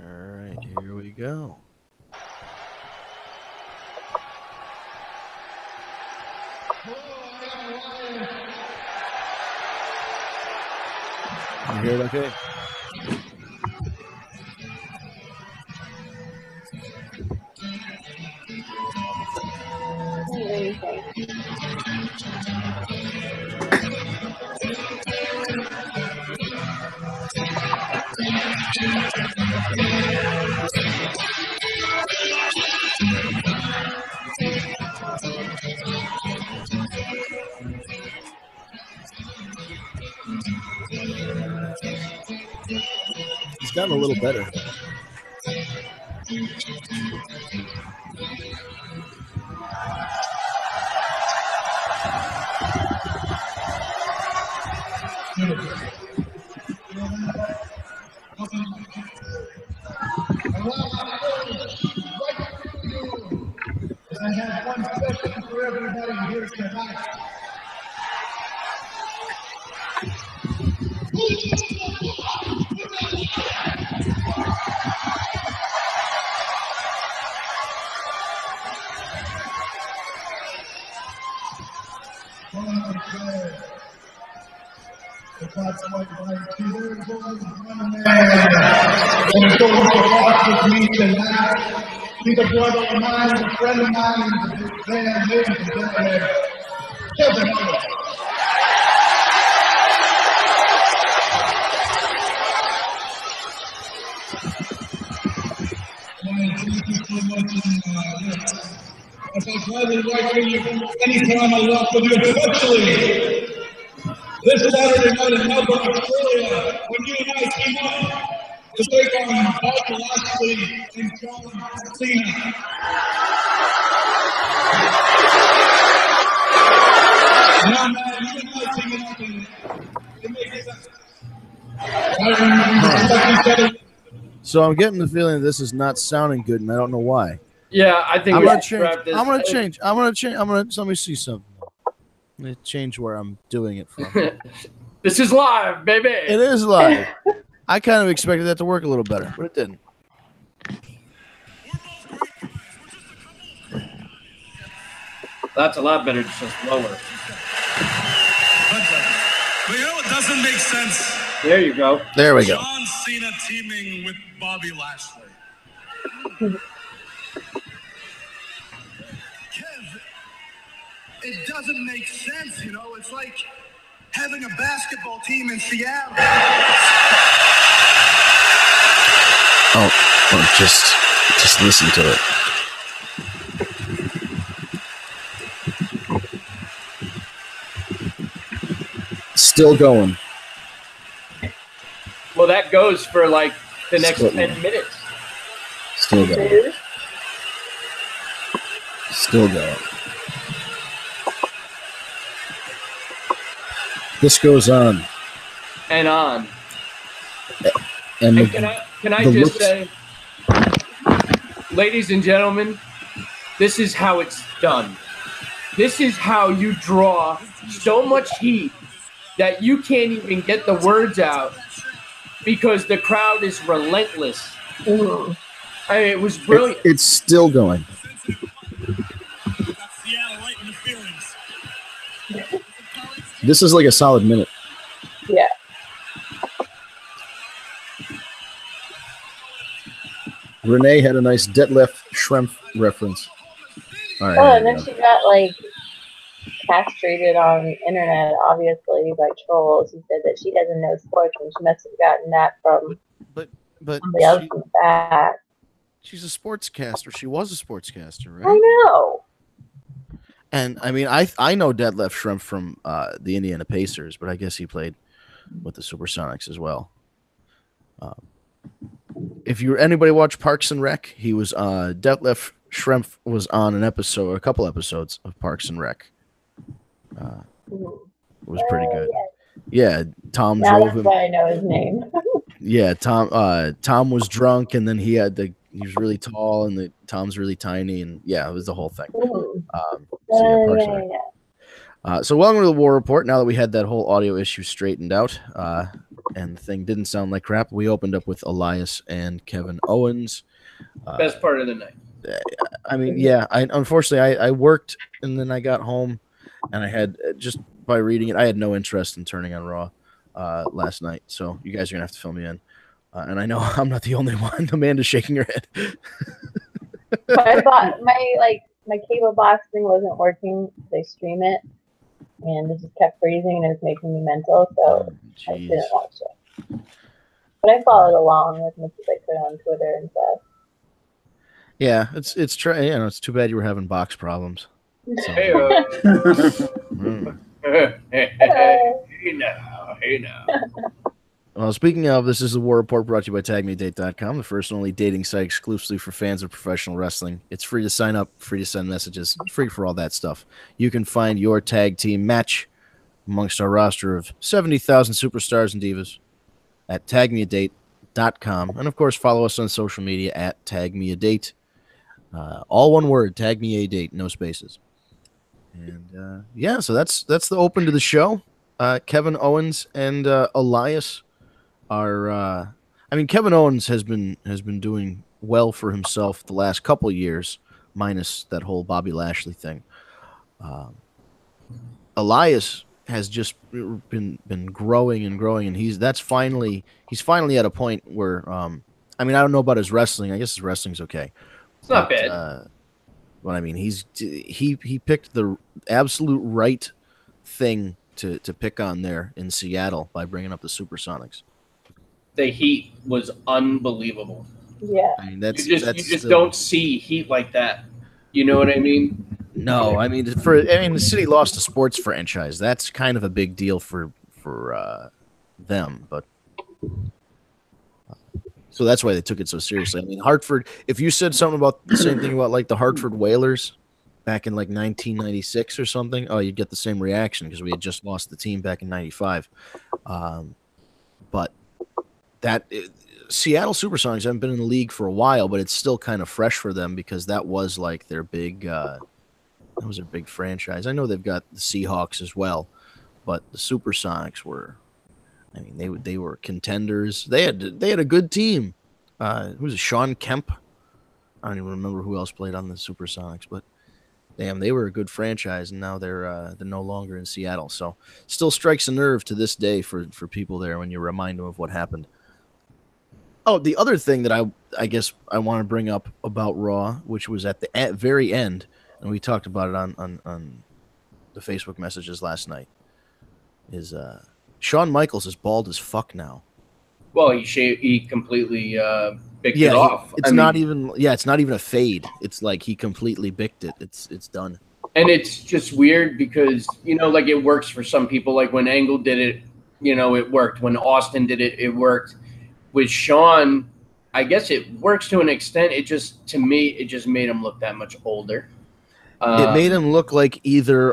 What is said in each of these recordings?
All right, here we go. You hear it okay? He's gotten a little better. I have one question for everybody here tonight. He's a brother of mine, a friend of mine, he's a big fan, ladies and gentlemen, Kevin. Thank you so much. As I gladly welcome you anytime I walk with you, especially this Saturday night in Melbourne, Australia, when you and I team up to take on Michael Ashley and John Cena. Now, man, you and I teaming up and it makes sense. I respect each other. So I'm getting the feeling that this is not sounding good, and I don't know why. Yeah, I think I'm we gonna should change. wrap this. I'm gonna change. Let me see something. Let me change where I'm doing it from. This is live, baby. It is live. I kind of expected that to work a little better, but it didn't. That's a lot better, just lower. But you know what doesn't make sense? There you go. There we go. John Cena teaming with Bobby Lashley. Kev, it doesn't make sense, you know? It's like having a basketball team in Seattle. Oh, just listen to it. Still going. Well, that goes for like the next 10 minutes. Still going. Still going. This goes on. And on. And Can I just say, ladies and gentlemen, this is how it's done. This is how you draw so much heat that you can't even get the words out because the crowd is relentless. I mean, it was brilliant. It's still going. This is like a solid minute. Yeah. Renee had a nice Detlef Schrempf reference. All right, and then she got like castrated on internet, obviously, by trolls who said that she doesn't know sports, and she must have gotten that from somebody else in the back. She's a sportscaster. She was a sportscaster, right? I know. And I mean, I know Detlef Schrempf from the Indiana Pacers, but I guess he played with the Supersonics as well. If anybody watch Parks and Rec, he was Detlef Schrempf was on an episode, a couple episodes of Parks and Rec. It was pretty good. Yeah, Tom now drove him. That's why I know his name. Yeah, Tom was drunk, and then he was really tall, and Tom's really tiny, and yeah, it was the whole thing. So yeah, Parks and Rec. So welcome to the War Report. Now that we had that whole audio issue straightened out, and the thing didn't sound like crap, we opened up with Elias and Kevin Owens. Best part of the night. I mean, yeah. Unfortunately, I worked and then I got home, and I had just by reading it, I had no interest in turning on Raw last night. So you guys are gonna have to fill me in. And I know I'm not the only one. Amanda's shaking her head. I thought my cable box thing wasn't working. They stream it, and it just kept freezing, and it was making me mental. So I didn't watch it. But I followed along as much as I could on Twitter and stuff. Yeah, it's too bad you were having box problems. So. Hey now. Well, speaking of, this is the War Report brought to you by TagMeADate.com, the first and only dating site exclusively for fans of professional wrestling. It's free to sign up, free to send messages, free for all that stuff. You can find your tag team match amongst our roster of 70,000 superstars and divas at TagMeADate.com. And, of course, follow us on social media at TagMeADate. All one word, TagMeADate, no spaces. And, yeah, so that's the open to the show. Kevin Owens and Elias are Kevin Owens has been doing well for himself the last couple of years, minus that whole Bobby Lashley thing. Elias has just been growing and growing, and he's finally at a point where I don't know about his wrestling. I guess his wrestling's okay. It's not bad. But I mean, he picked the absolute right thing to pick on there in Seattle by bringing up the Supersonics. The heat was unbelievable. Yeah, I mean, you just don't see heat like that. You know what I mean? No, I mean the city lost a sports franchise. That's kind of a big deal for them, but so that's why they took it so seriously. I mean, Hartford. If you said something about the same thing about like the Hartford Whalers back in like 1996 or something, oh, you'd get the same reaction because we had just lost the team back in '95. But Seattle Supersonics haven't been in the league for a while, but it's still kind of fresh for them because that was like their big franchise. I know they've got the Seahawks as well, but the Supersonics were, I mean, they were contenders. They had a good team. Who was it? Sean Kemp. I don't even remember who else played on the Supersonics, but damn, they were a good franchise, and now they're no longer in Seattle. So still strikes a nerve to this day for people there when you remind them of what happened. Oh, the other thing that I guess I want to bring up about Raw, which was at the very end, and we talked about it on the Facebook messages last night, is Shawn Michaels is bald as fuck now. Well, he completely bicked it off. It's not even a fade. It's like he completely bicked it. It's done. And it's just weird because, like it works for some people. Like when Angle did it, it worked. When Austin did it, it worked. With Shawn, I guess it works to an extent. To me, it just made him look that much older. It made him look like either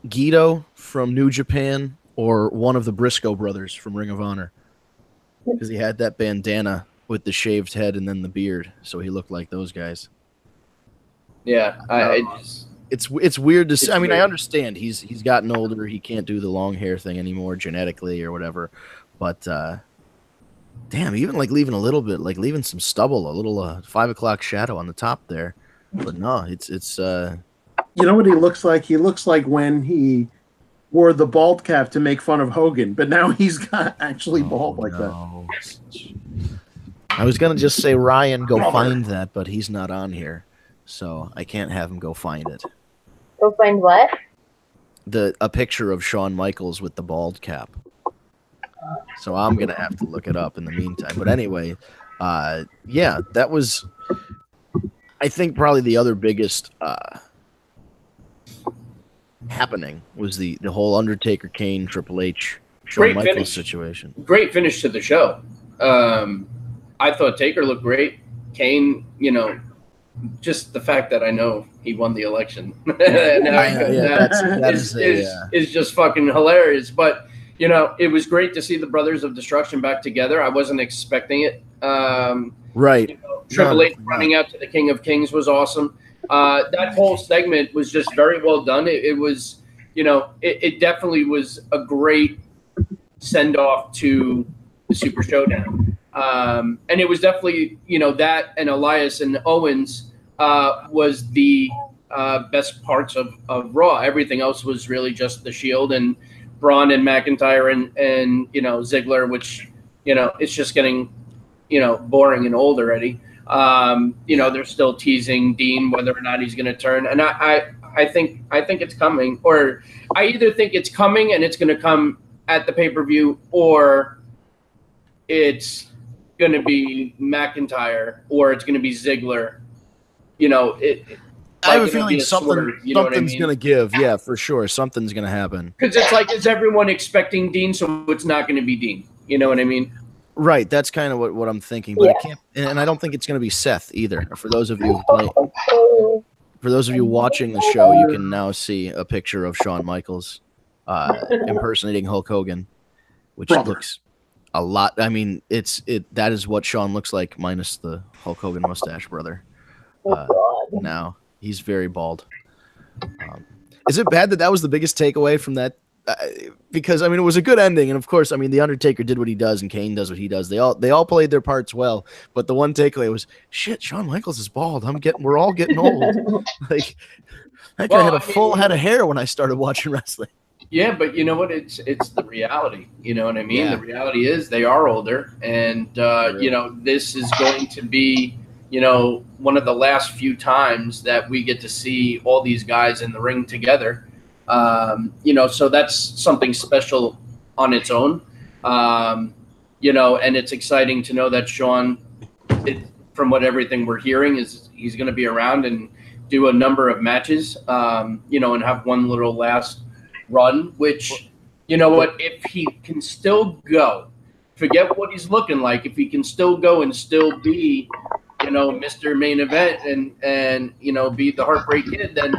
Guido from New Japan or one of the Briscoe brothers from Ring of Honor. Because he had that bandana with the shaved head and then the beard, so he looked like those guys. Yeah, it's weird to see. I mean, I understand he's gotten older. He can't do the long hair thing anymore genetically or whatever. But damn, even like leaving a little bit, like leaving some stubble, a little 5 o'clock shadow on the top there. But no, it's. You know what he looks like? He looks like when he wore the bald cap to make fun of Hogan, but now he's got actually bald like that. I was gonna just say Ryan, go find that, but he's not on here, so I can't have him go find it. Go find what? A picture of Shawn Michaels with the bald cap. So I'm gonna have to look it up in the meantime. But anyway, yeah, that was, I think, probably the other biggest happening was the whole Undertaker, Kane, Triple H, Shawn Michaels situation. Great finish to the show. I thought Taker looked great. Kane, just the fact that I know he won the election is just fucking hilarious. But it was great to see the Brothers of Destruction back together. I wasn't expecting it. Right. Triple H running out to the King of Kings was awesome. That whole segment was just very well done. It was it definitely was a great send off to the Super Showdown. And it was definitely, that and Elias and Owens was the best parts of Raw. Everything else was really just the Shield and Braun and McIntyre and Ziggler, which, it's just getting, boring and old already. They're still teasing Dean whether or not he's going to turn. And I think it's coming, or I either think it's coming and it's going to come at the pay-per-view, or it's going to be McIntyre, or it's going to be Ziggler. I have a feeling something's going to give. Yeah, for sure. Something's going to happen. Because it's like, is everyone expecting Dean, so it's not going to be Dean? You know what I mean? Right. That's kind of what I'm thinking. But it can't, and I don't think it's going to be Seth either. For those of you watching the show, you can now see a picture of Shawn Michaels impersonating Hulk Hogan, which looks a lot. I mean, that is what Shawn looks like minus the Hulk Hogan mustache, brother. Now he's very bald. Is it bad that was the biggest takeaway from that? Because I mean, it was a good ending, and of course, I mean, the Undertaker did what he does, and Kane does what he does. They all played their parts well. But the one takeaway was, shit, Shawn Michaels is bald. We're all getting old. Like that guy had a full head of hair when I started watching wrestling. Yeah, but you know what? It's the reality. You know what I mean? Yeah. The reality is they are older, and this is going to be one of the last few times that we get to see all these guys in the ring together. So that's something special on its own. And it's exciting to know that Shawn, from everything we're hearing, is he's going to be around and do a number of matches, and have one little last run, which, if he can still go, forget what he's looking like, if he can still go and still be, Mr. Main Event and be the Heartbreak Kid, then,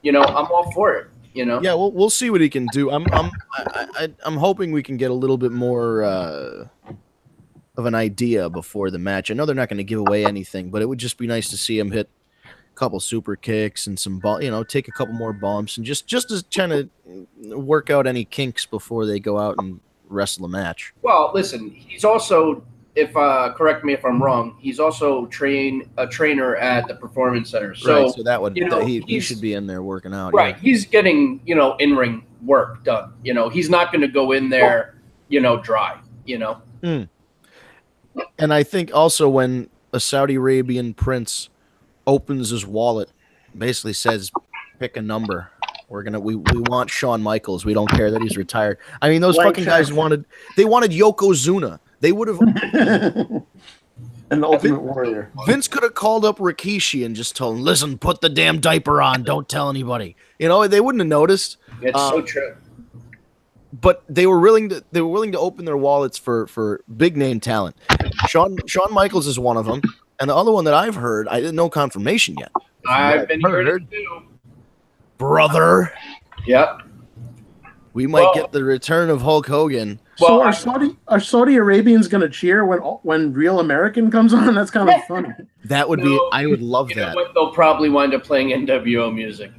I'm all for it. Yeah, we'll see what he can do. I'm hoping we can get a little bit more of an idea before the match. I know they're not going to give away anything, but it would just be nice to see him hit a couple super kicks and some take a couple more bumps and just to kind of work out any kinks before they go out and wrestle a match. Well, listen, he's also, if correct me if I'm wrong, he's also a trainer at the Performance Center. So, right, so that would he should be in there working out. Right, yeah. He's getting in-ring work done. He's not going to go in there dry. And I think also when a Saudi Arabian prince opens his wallet, basically says, "Pick a number. We want Shawn Michaels. We don't care that he's retired." I mean, those fucking guys wanted Yokozuna. They would have an Ultimate Warrior. Vince could have called up Rikishi and just told him, "Listen, put the damn diaper on. Don't tell anybody." They wouldn't have noticed. It's so true. But they were willing to open their wallets for big name talent. Shawn Michaels is one of them, and the other one that I've heard, I didn't know confirmation yet. I've been hearing it too, brother. Yep. We might get the return of Hulk Hogan. So are Saudi Arabians going to cheer when Real American comes on? That's kind of funny. That would be. I would love that. They'll probably wind up playing NWO music.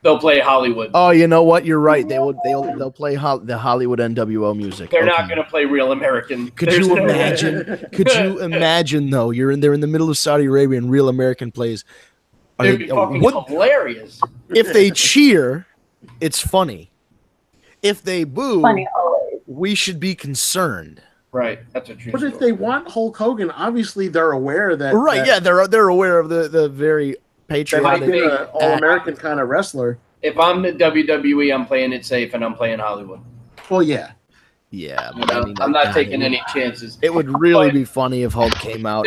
They'll play Hollywood. Oh, you know what? You're right. They'll play the Hollywood NWO music. They're not going to play Real American. Could you imagine? Could you imagine though? They're in the middle of Saudi Arabia and Real American plays. It'd be fucking hilarious. If they cheer, it's funny. If they boo, we should be concerned. Right, that's a true. But if they want Hulk Hogan, obviously they're aware that. Right, they're aware of the very patriotic, all-American kind of wrestler. If I'm the WWE, I'm playing it safe and I'm playing Hollywood. Well, yeah. But I'm not taking any chances. It would really be funny if Hulk came out.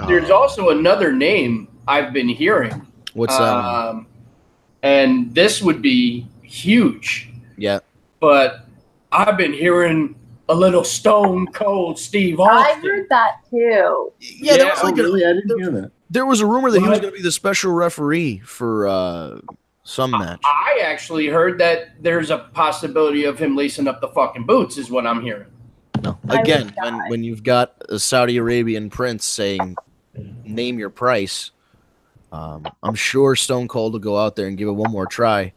There's also another name I've been hearing. What's that? And this would be huge. Yeah. But I've been hearing a little Stone Cold Steve Austin. I heard that too. Yeah, there was I didn't hear that. There was a rumor that he was going to be the special referee for some match. I actually heard that there's a possibility of him lacing up the fucking boots, is what I'm hearing. No. Again, when you've got a Saudi Arabian prince saying, "Name your price," I'm sure Stone Cold will go out there and give it one more try.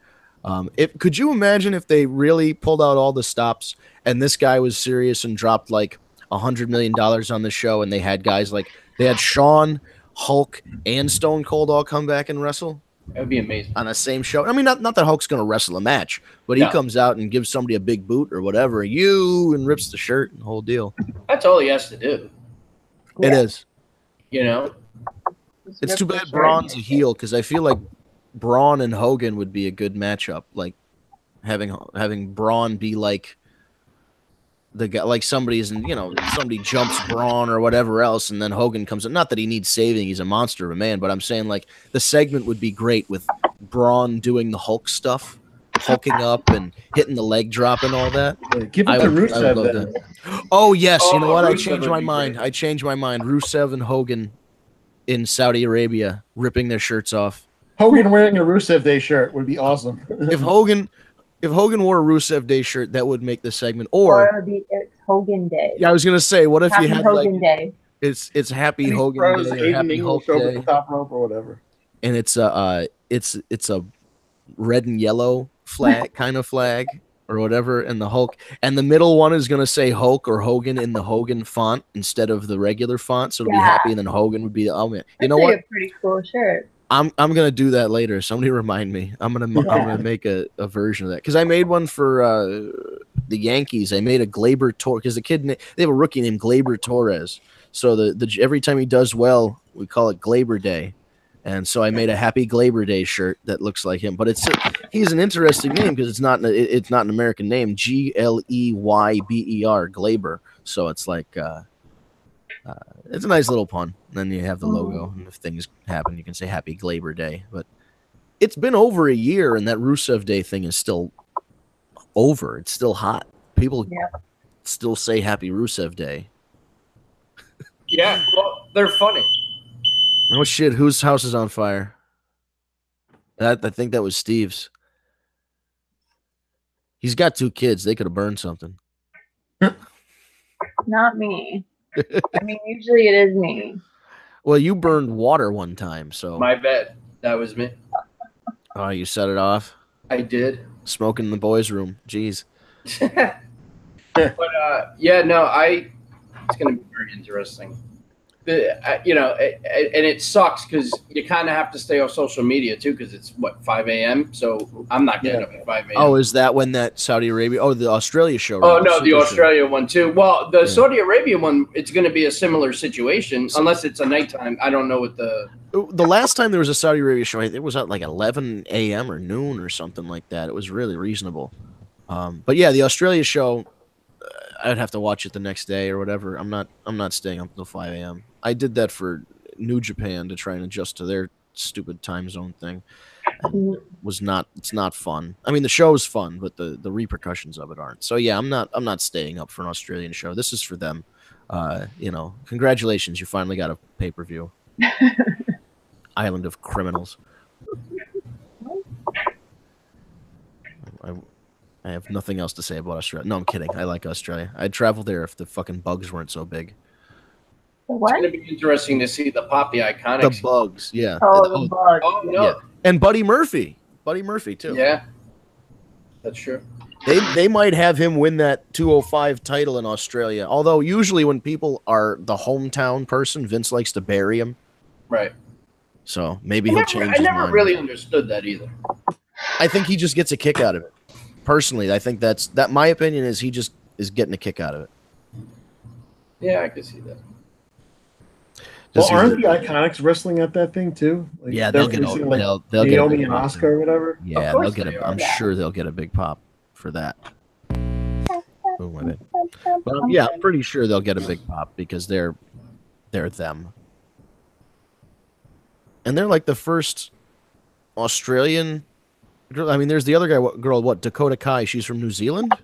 Could you imagine if they really pulled out all the stops and this guy was serious and dropped like $100 million on the show, and they had guys like they had Shawn, Hulk, and Stone Cold all come back and wrestle? That would be amazing on the same show. I mean, not that Hulk's going to wrestle a match, but he comes out and gives somebody a big boot or whatever, and rips the shirt and the whole deal. That's all he has to do. It is. You know? It's too bad Braun's a heel, because I feel like Braun and Hogan would be a good matchup. Like having Braun be like the guy, like somebody jumps Braun or whatever else, and then Hogan comes in. Not that he needs saving, he's a monster of a man, but I'm saying like the segment would be great with Braun doing the Hulk stuff, hulking up and hitting the leg drop and all that. Give it to Rusev then. Oh yes, you know what? I changed my mind. Rusev and Hogan in Saudi Arabia ripping their shirts off. Hogan wearing a Rusev Day shirt would be awesome. If Hogan wore a Rusev Day shirt, that would make the segment. Or it's Hogan Day. Yeah, I was gonna say, what if Happy you had Hogan Day? It's Happy Hogan Day or Happy Hulk Day, the top rope or whatever, and it's a red and yellow flag kind of flag or whatever, and the Hulk, and the middle one is gonna say Hulk or Hogan in the Hogan font instead of the regular font, so it'll be Happy, and then Hogan would be the man. You know what? A pretty cool shirt. I'm gonna do that later. Somebody remind me. I'm gonna make a version of that, because I made one for the Yankees. I made a Gleyber Torres, because they have a rookie named Gleyber Torres. So the every time he does well, we call it Gleyber Day, and so I made a Happy Gleyber Day shirt that looks like him. But he's an interesting name because it's not an American name. Gleyber, Gleyber. So it's like. It's a nice little pun. And then you have the logo, and if things happen, you can say Happy Gleyber Day. But it's been over a year, and that Rusev Day thing is still over. It's still hot. People still say Happy Rusev Day. Yeah, well, they're funny. Oh shit! Whose house is on fire? I think that was Steve's. He's got 2 kids. They could have burned something. Not me. I mean, usually it is me. Well, you burned water one time, so. My bad. That was me. Oh, you set it off? I did. Smoking in the boys' room. Jeez. But, it's going to be very interesting. And it sucks because you kind of have to stay off social media too, because it's 5 a.m. So I'm not getting up at 5 a.m. Oh, is that when that Saudi Arabia? Oh, the Australia show. Right? Oh no, the Australia one too. Well, the Saudi Arabia one, it's going to be a similar situation unless it's a nighttime. I don't know what the last time there was a Saudi Arabia show, it was at like 11 a.m. or noon or something like that. It was really reasonable. But yeah, the Australia show, I'd have to watch it the next day or whatever. I'm not staying up until 5 a.m. I did that for New Japan to try and adjust to their stupid time zone thing. It's not fun. I mean, the show is fun, but the repercussions of it aren't. So yeah, I'm not staying up for an Australian show. This is for them. Congratulations, you finally got a pay-per-view. Island of Criminals. I have nothing else to say about Australia. No, I'm kidding. I like Australia. I'd travel there if the fucking bugs weren't so big. What? It's going to be interesting to see the Poppy Iconics. The bugs, yeah. Oh, the bugs. Oh, no. Yeah. And Buddy Murphy. Buddy Murphy, too. Yeah, that's true. They might have him win that 205 title in Australia. Although usually when people are the hometown person, Vince likes to bury him. Right. So maybe he'll change his mind. I never really understood that either. I think he just gets a kick out of it. Personally, I think that my opinion is he just is getting a kick out of it. Yeah, I can see that. Well, aren't the Iconics wrestling at that thing too? Like, yeah, they'll get they'll Naomi get and Oscar or whatever. Yeah, they'll get I'm sure they'll get a big pop for that. But yeah, I'm pretty sure they'll get a big pop because they're them, and they're like the first Australian. I mean, there's the other girl, Dakota Kai. She's from New Zealand.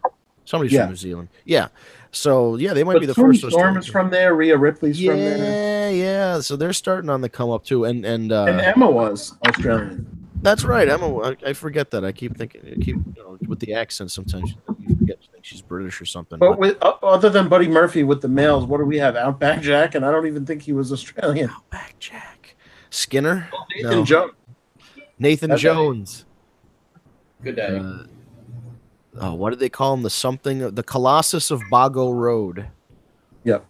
Somebody's from New Zealand. Yeah. So, yeah, they might be the first. Storm is from there. Rhea Ripley's from there. Yeah. So they're starting on the come up, too. And Emma was Australian. That's right. Emma, I forget that. I keep thinking, with the accent, sometimes you forget to think she's British or something. But other than Buddy Murphy with the males, what do we have? Outback Jack, and I don't even think he was Australian. Outback Jack. Skinner? Nathan Jones. Nathan Jones. Good day. What did they call him? The Colossus of Bago Road. Yep.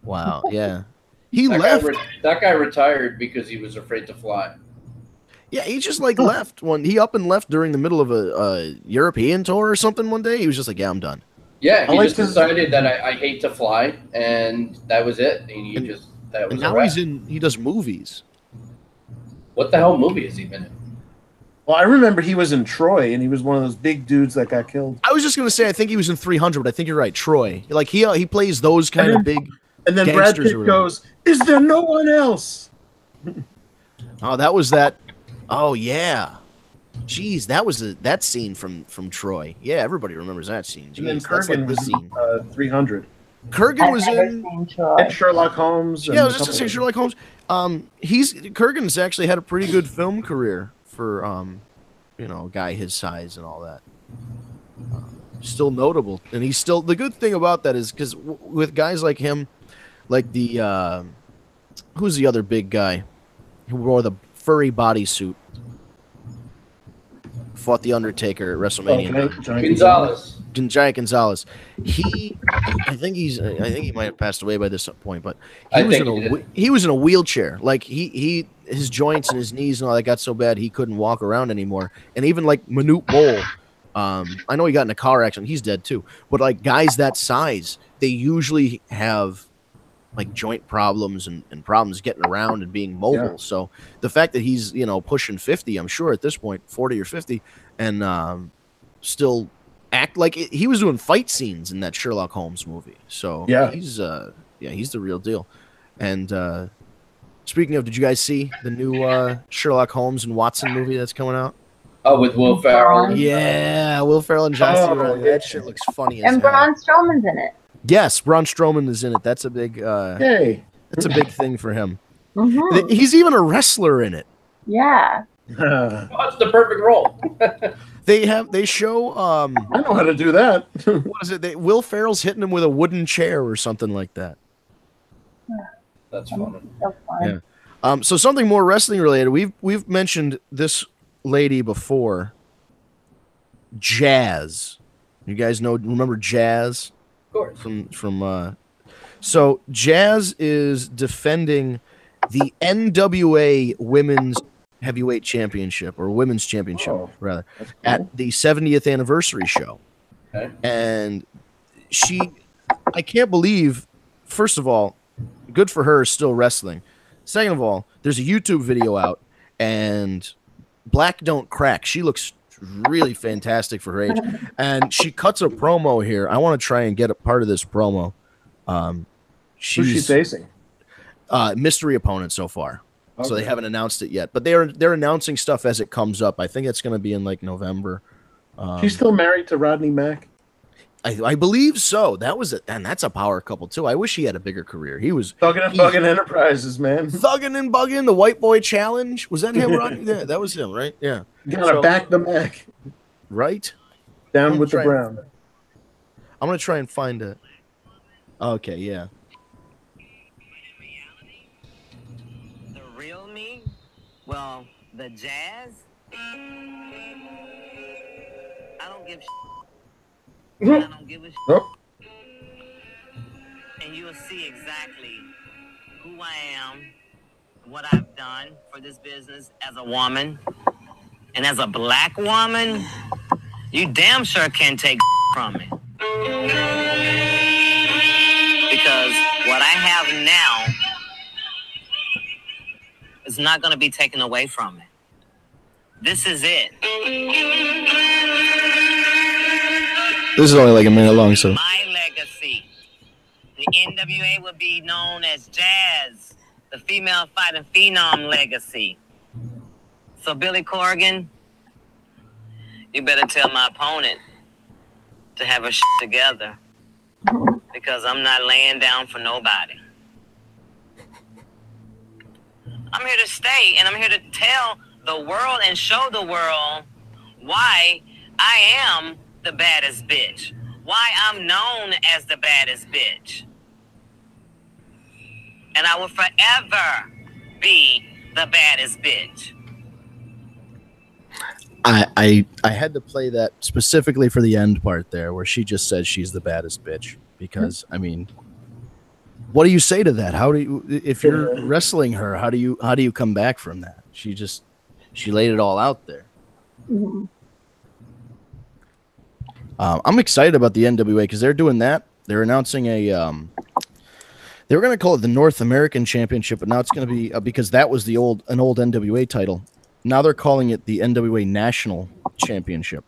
Wow. Yeah. He left. That guy retired because he was afraid to fly. Yeah, he just like left when he up and left during the middle of a European tour or something one day. He was just like, "Yeah, I'm done." Yeah, he just decided that I hate to fly, and that was it. That was. And now he does movies. What the hell movie has he been in? Well, I remember he was in Troy, and he was one of those big dudes that got killed. I was just gonna say, I think he was in 300, but I think you're right, Troy. Like he plays those kind of big. And then Brad Pitt goes, "Is there no one else?" Oh, that was that. Oh yeah, jeez, that was that scene from Troy. Yeah, everybody remembers that scene. Jeez, and then Kurgan was in 300. Kurgan was in and Sherlock Holmes. Yeah, I was just gonna say Sherlock Holmes. Kurgan's actually had a pretty good film career for a guy his size and all that. Still notable, and he's still the good thing about that is because with guys like him, like the who's the other big guy who wore the furry bodysuit, fought the Undertaker at WrestleMania. Giant Gonzalez. I think he might have passed away by this point, but he was in a wheelchair. Like his joints and his knees and all that got so bad he couldn't walk around anymore. And even like Manute Bol, I know he got in a car accident. He's dead too. But like guys that size, they usually have like joint problems and problems getting around and being mobile. Yeah. So the fact that he's, pushing 50, I'm sure at this point, 40 or 50, and still act like he was doing fight scenes in that Sherlock Holmes movie. So he's the real deal. And speaking of, did you guys see the new Sherlock Holmes and Watson movie that's coming out? Oh, with Will Ferrell. Yeah, Will Ferrell and John Cena. That shit looks funny as hell. And Braun Strowman's in it. Yes, Braun Strowman is in it. That's a big that's a big thing for him. Mm-hmm. He's even a wrestler in it. Yeah. That's the perfect role. They show I know how to do that. What is it? Will Ferrell's hitting him with a wooden chair or something like that. That's funny. So fun. Yeah. So something more wrestling related. We've mentioned this lady before. Jazz. You guys remember Jazz? Of course. From so Jazz is defending the NWA Women's Heavyweight Championship or Women's Championship rather at the 70th anniversary show. Okay. And I can't believe, first of all, good for her, still wrestling. Second of all, there's a YouTube video out and Black Don't Crack. She looks really fantastic for her age. And she cuts a promo here. I want to try and get a part of this promo. Who's she facing? Mystery opponent so far. Okay. So they haven't announced it yet. But they're announcing stuff as it comes up. I think it's going to be in like November. She's still married to Rodney Mack? I believe so. That was and that's a power couple too. I wish he had a bigger career. He was Thuggin' and Buggin' Enterprises, man. Thuggin' and Buggin', the White Boy Challenge. Was that him, Rodney? Yeah, that was him, right? Yeah. You gotta back the Mac. Right? Down with the brown. I'm gonna try and find it. Okay, yeah. The real me? Well, the Jazz? I don't give I don't give a shit. Nope. And you will see exactly who I am, what I've done for this business as a woman. And as a black woman, you damn sure can't take from me. Because what I have now is not going to be taken away from me. This is it. This is only like a minute long, so. My legacy. The NWA will be known as Jazz, the female fighting phenom legacy. So Billy Corgan, you better tell my opponent to have her shit together, because I'm not laying down for nobody. I'm here to stay, and I'm here to tell the world and show the world why I am the baddest bitch. Why I'm known as the baddest bitch. And I will forever be the baddest bitch. I had to play that specifically for the end part there, where she just says she's the baddest bitch. Because I mean, what do you say to that? How do you, if you're wrestling her, how do you come back from that? She laid it all out there. Mhm. I'm excited about the NWA because they're doing that. They're announcing a they were going to call it the North American Championship, but now it's going to be because that was an old NWA title. Now they're calling it the NWA National Championship.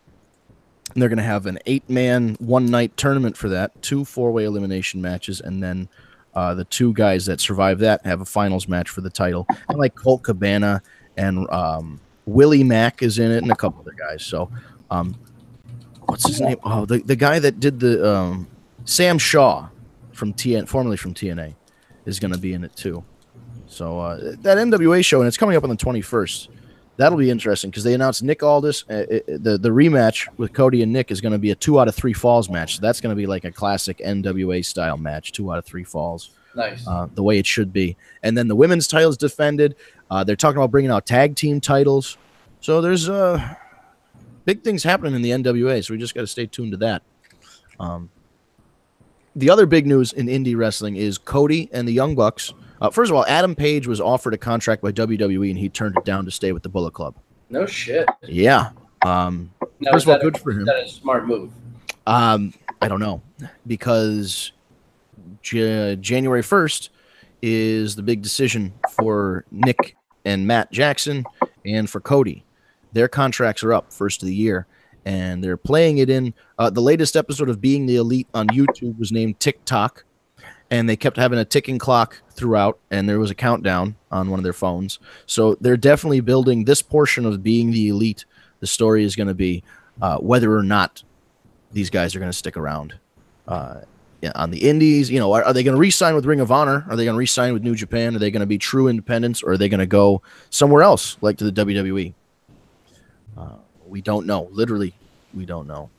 And they're going to have an 8-man, one-night tournament for that, 2 4-way elimination matches, and then the 2 guys that survive that have a finals match for the title. And like Colt Cabana and Willie Mack is in it, and a couple other guys. So, what's his name? Oh, the guy that did the Sam Shaw from formerly from TNA is going to be in it too. So that NWA show, and it's coming up on the 21st. That'll be interesting because they announced Nick Aldis. The rematch with Cody and Nick is going to be a 2 out of 3 falls match. So that's going to be like a classic NWA style match, 2 out of 3 falls. Nice. The way it should be. And then the women's title is defended. They're talking about bringing out tag team titles. So there's big things happening in the NWA. So we just got to stay tuned to that. The other big news in indie wrestling is Cody and the Young Bucks. First of all, Adam Page was offered a contract by WWE, and he turned it down to stay with the Bullet Club. No shit. Yeah. First of all, good for him. Is that a smart move? I don't know, because January 1st is the big decision for Nick and Matt Jackson and for Cody. Their contracts are up first of the year, and they're playing it in. The latest episode of Being the Elite on YouTube was named TikTok. And they kept having a ticking clock throughout, and there was a countdown on one of their phones. So they're definitely building this portion of Being the Elite. The story is going to be whether or not these guys are going to stick around on the indies. You know, are they going to re-sign with Ring of Honor? Are they going to re-sign with New Japan? Are they going to be true independents, or are they going to go somewhere else, like to the WWE? We don't know. Literally, we don't know.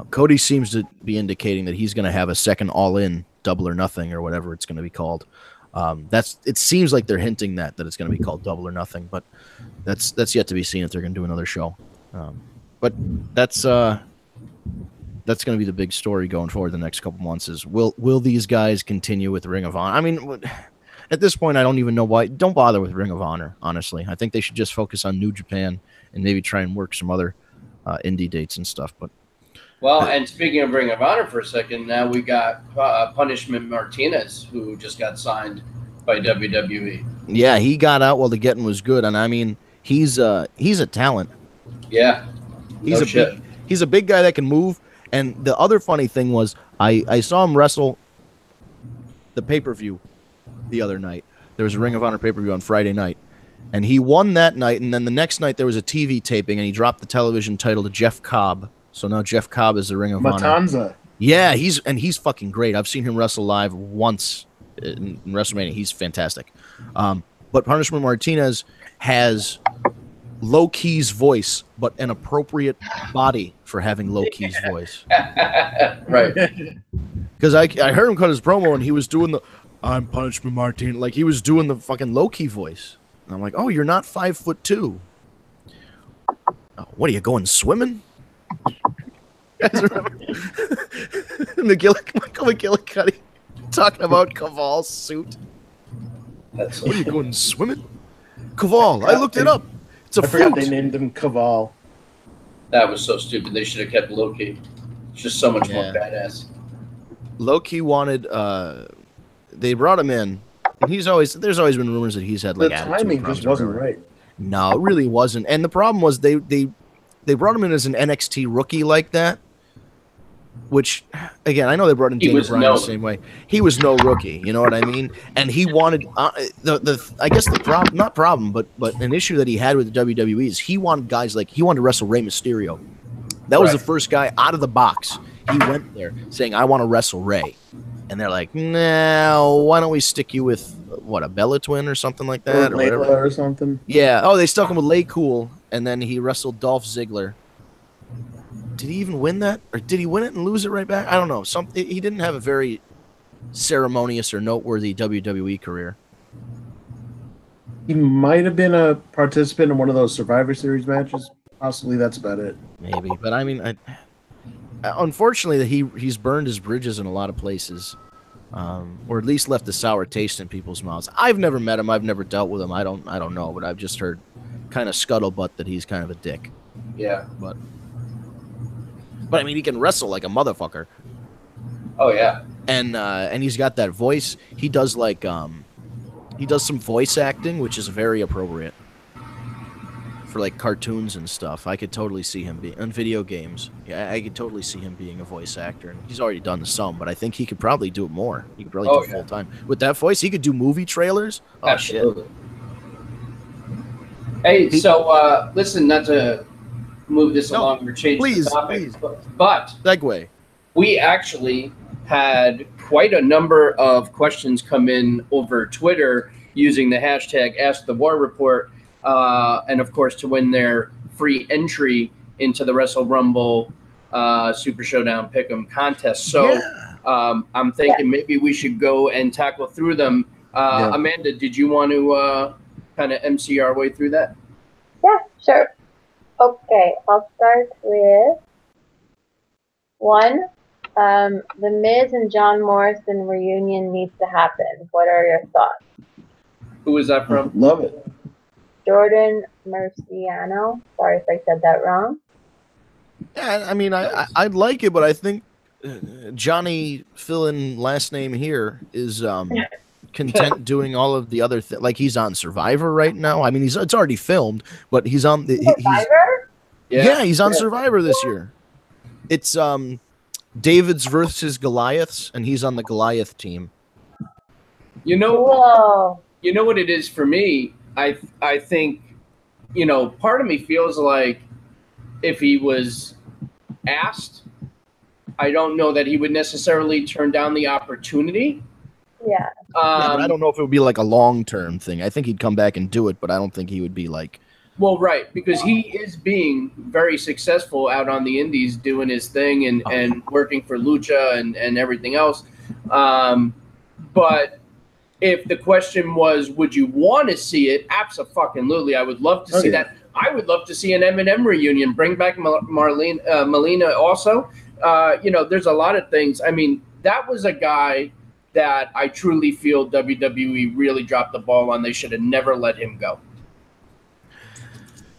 Cody seems to be indicating that he's going to have a second All-In Double or Nothing, or whatever it's going to be called. It seems like they're hinting that it's going to be called Double or Nothing, but that's yet to be seen if they're going to do another show. But that's going to be the big story going forward the next couple months is will these guys continue with Ring of Honor? I mean, at this point, I don't even know why. Don't bother with Ring of Honor, honestly. I think they should just focus on New Japan and maybe try and work some other indie dates and stuff. But well, and speaking of Ring of Honor for a second, now we got Punishment Martinez, who just got signed by WWE. Yeah, he got out while the getting was good, and I mean, he's a talent. Yeah, he's a big guy that can move. And the other funny thing was, I saw him wrestle the pay-per-view the other night. There was a Ring of Honor pay-per-view on Friday night, and he won that night. And then the next night there was a TV taping, and he dropped the television title to Jeff Cobb. So now Jeff Cobb is the Ring of Matanza. Honor. Yeah, he's fucking great. I've seen him wrestle live once in WrestleMania. He's fantastic. But Punishment Martinez has Low Key's voice, but an appropriate body for having Low Key's voice. Right. Because I heard him cut his promo, and he was doing the "I'm Punishment Martinez," like he was doing the fucking Low Key voice. And I'm like, oh, you're not 5'2". Oh, what are you going swimming? Guys remember Michael McGillicuddy talking about Caval's suit? What are you going swimming? Caval, I looked it up. It's a I forgot they named him Caval. That was so stupid. They should have kept Low-Key. It's just so much more badass. Low-Key wanted they brought him in, and there's always been rumors that he's had like the timing just wasn't right. No, it really wasn't. And the problem was they brought him in as an NXT rookie like that, which, again, I know they brought in Daniel Bryan the same way. He was no rookie, you know what I mean? And he wanted I guess the problem, not problem, but an issue that he had with the WWE is he wanted guys like he wanted to wrestle Rey Mysterio. That was the first guy out of the box. He went there saying, "I want to wrestle Rey," and they're like, "No, why don't we stick you with a Bella Twin or something like that, or whatever, or something?" Yeah. Oh, they stuck him with Lay Cool, and then he wrestled Dolph Ziggler. Did he even win that, or did he win it and lose it right back? I don't know. He didn't have a very ceremonious or noteworthy WWE career. He might have been a participant in one of those Survivor Series matches. Possibly that's about it. Maybe, but I mean, unfortunately, he's burned his bridges in a lot of places, or at least left a sour taste in people's mouths. I've never met him. I've never dealt with him. I don't know, but I've just heard kind of scuttlebutt that he's kind of a dick. Yeah, but I mean, he can wrestle like a motherfucker. Oh yeah, and he's got that voice. He does like he does some voice acting, which is very appropriate for like cartoons and stuff. I could totally see him being on video games. Yeah, I could totally see him being a voice actor, and he's already done some. But I think he could probably do it more. He could probably do it full time with that voice. He could do movie trailers. Oh absolutely. Shit! Hey, so listen, not to move this along or change the topic, but segue. We actually had quite a number of questions come in over Twitter using the hashtag AskTheWarReport, and of course to win their free entry into the Wrestlerumble Super-Showdown Pickem contest. So I'm thinking maybe we should go and tackle through them. Amanda, did you want to kind of MC our way through that? Yeah, sure. Okay, I'll start with one. The Miz and John Morrison reunion needs to happen. What are your thoughts? Who is that from? Love it. Jordan Marciano. Sorry if I said that wrong. Yeah, I mean, I'd like it, but I think Johnny, fill in last name here, is content doing all of the other things. Like he's on Survivor right now. I mean, it's already filmed, but he's on the Survivor. He's on Survivor this year. It's David's versus Goliaths, and he's on the Goliath team. You know what it is for me? I think, part of me feels like if he was asked, I don't know that he would necessarily turn down the opportunity. Yeah. But I don't know if it would be like a long-term thing. I think he'd come back and do it, but I don't think he would be like... Well, right, because he is being very successful out on the indies doing his thing and working for Lucha and everything else. But if the question was, would you want to see it? Abso-fucking-lutely. I would love to see that. I would love to see an M&M reunion. Bring back Melina also. There's a lot of things. I mean, that was a guy that I truly feel WWE really dropped the ball on. They should have never let him go.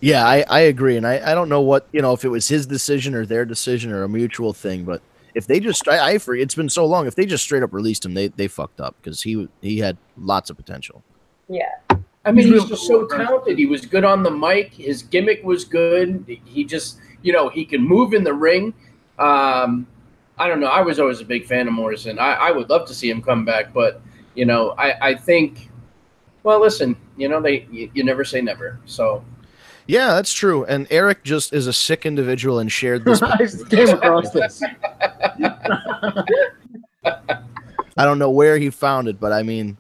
Yeah, I agree. And I don't know what, if it was his decision or their decision or a mutual thing, but if they just, I forget, it's been so long. If they just straight up released him, they fucked up because he had lots of potential. Yeah. I mean, he's just so talented. He was good on the mic. His gimmick was good. He just, he can move in the ring. I don't know. I was always a big fan of Morrison. I would love to see him come back, but I think, well, listen, you never say never. So. Yeah, that's true. And Eric just is a sick individual and shared this. I came across this. I don't know where he found it, but I mean,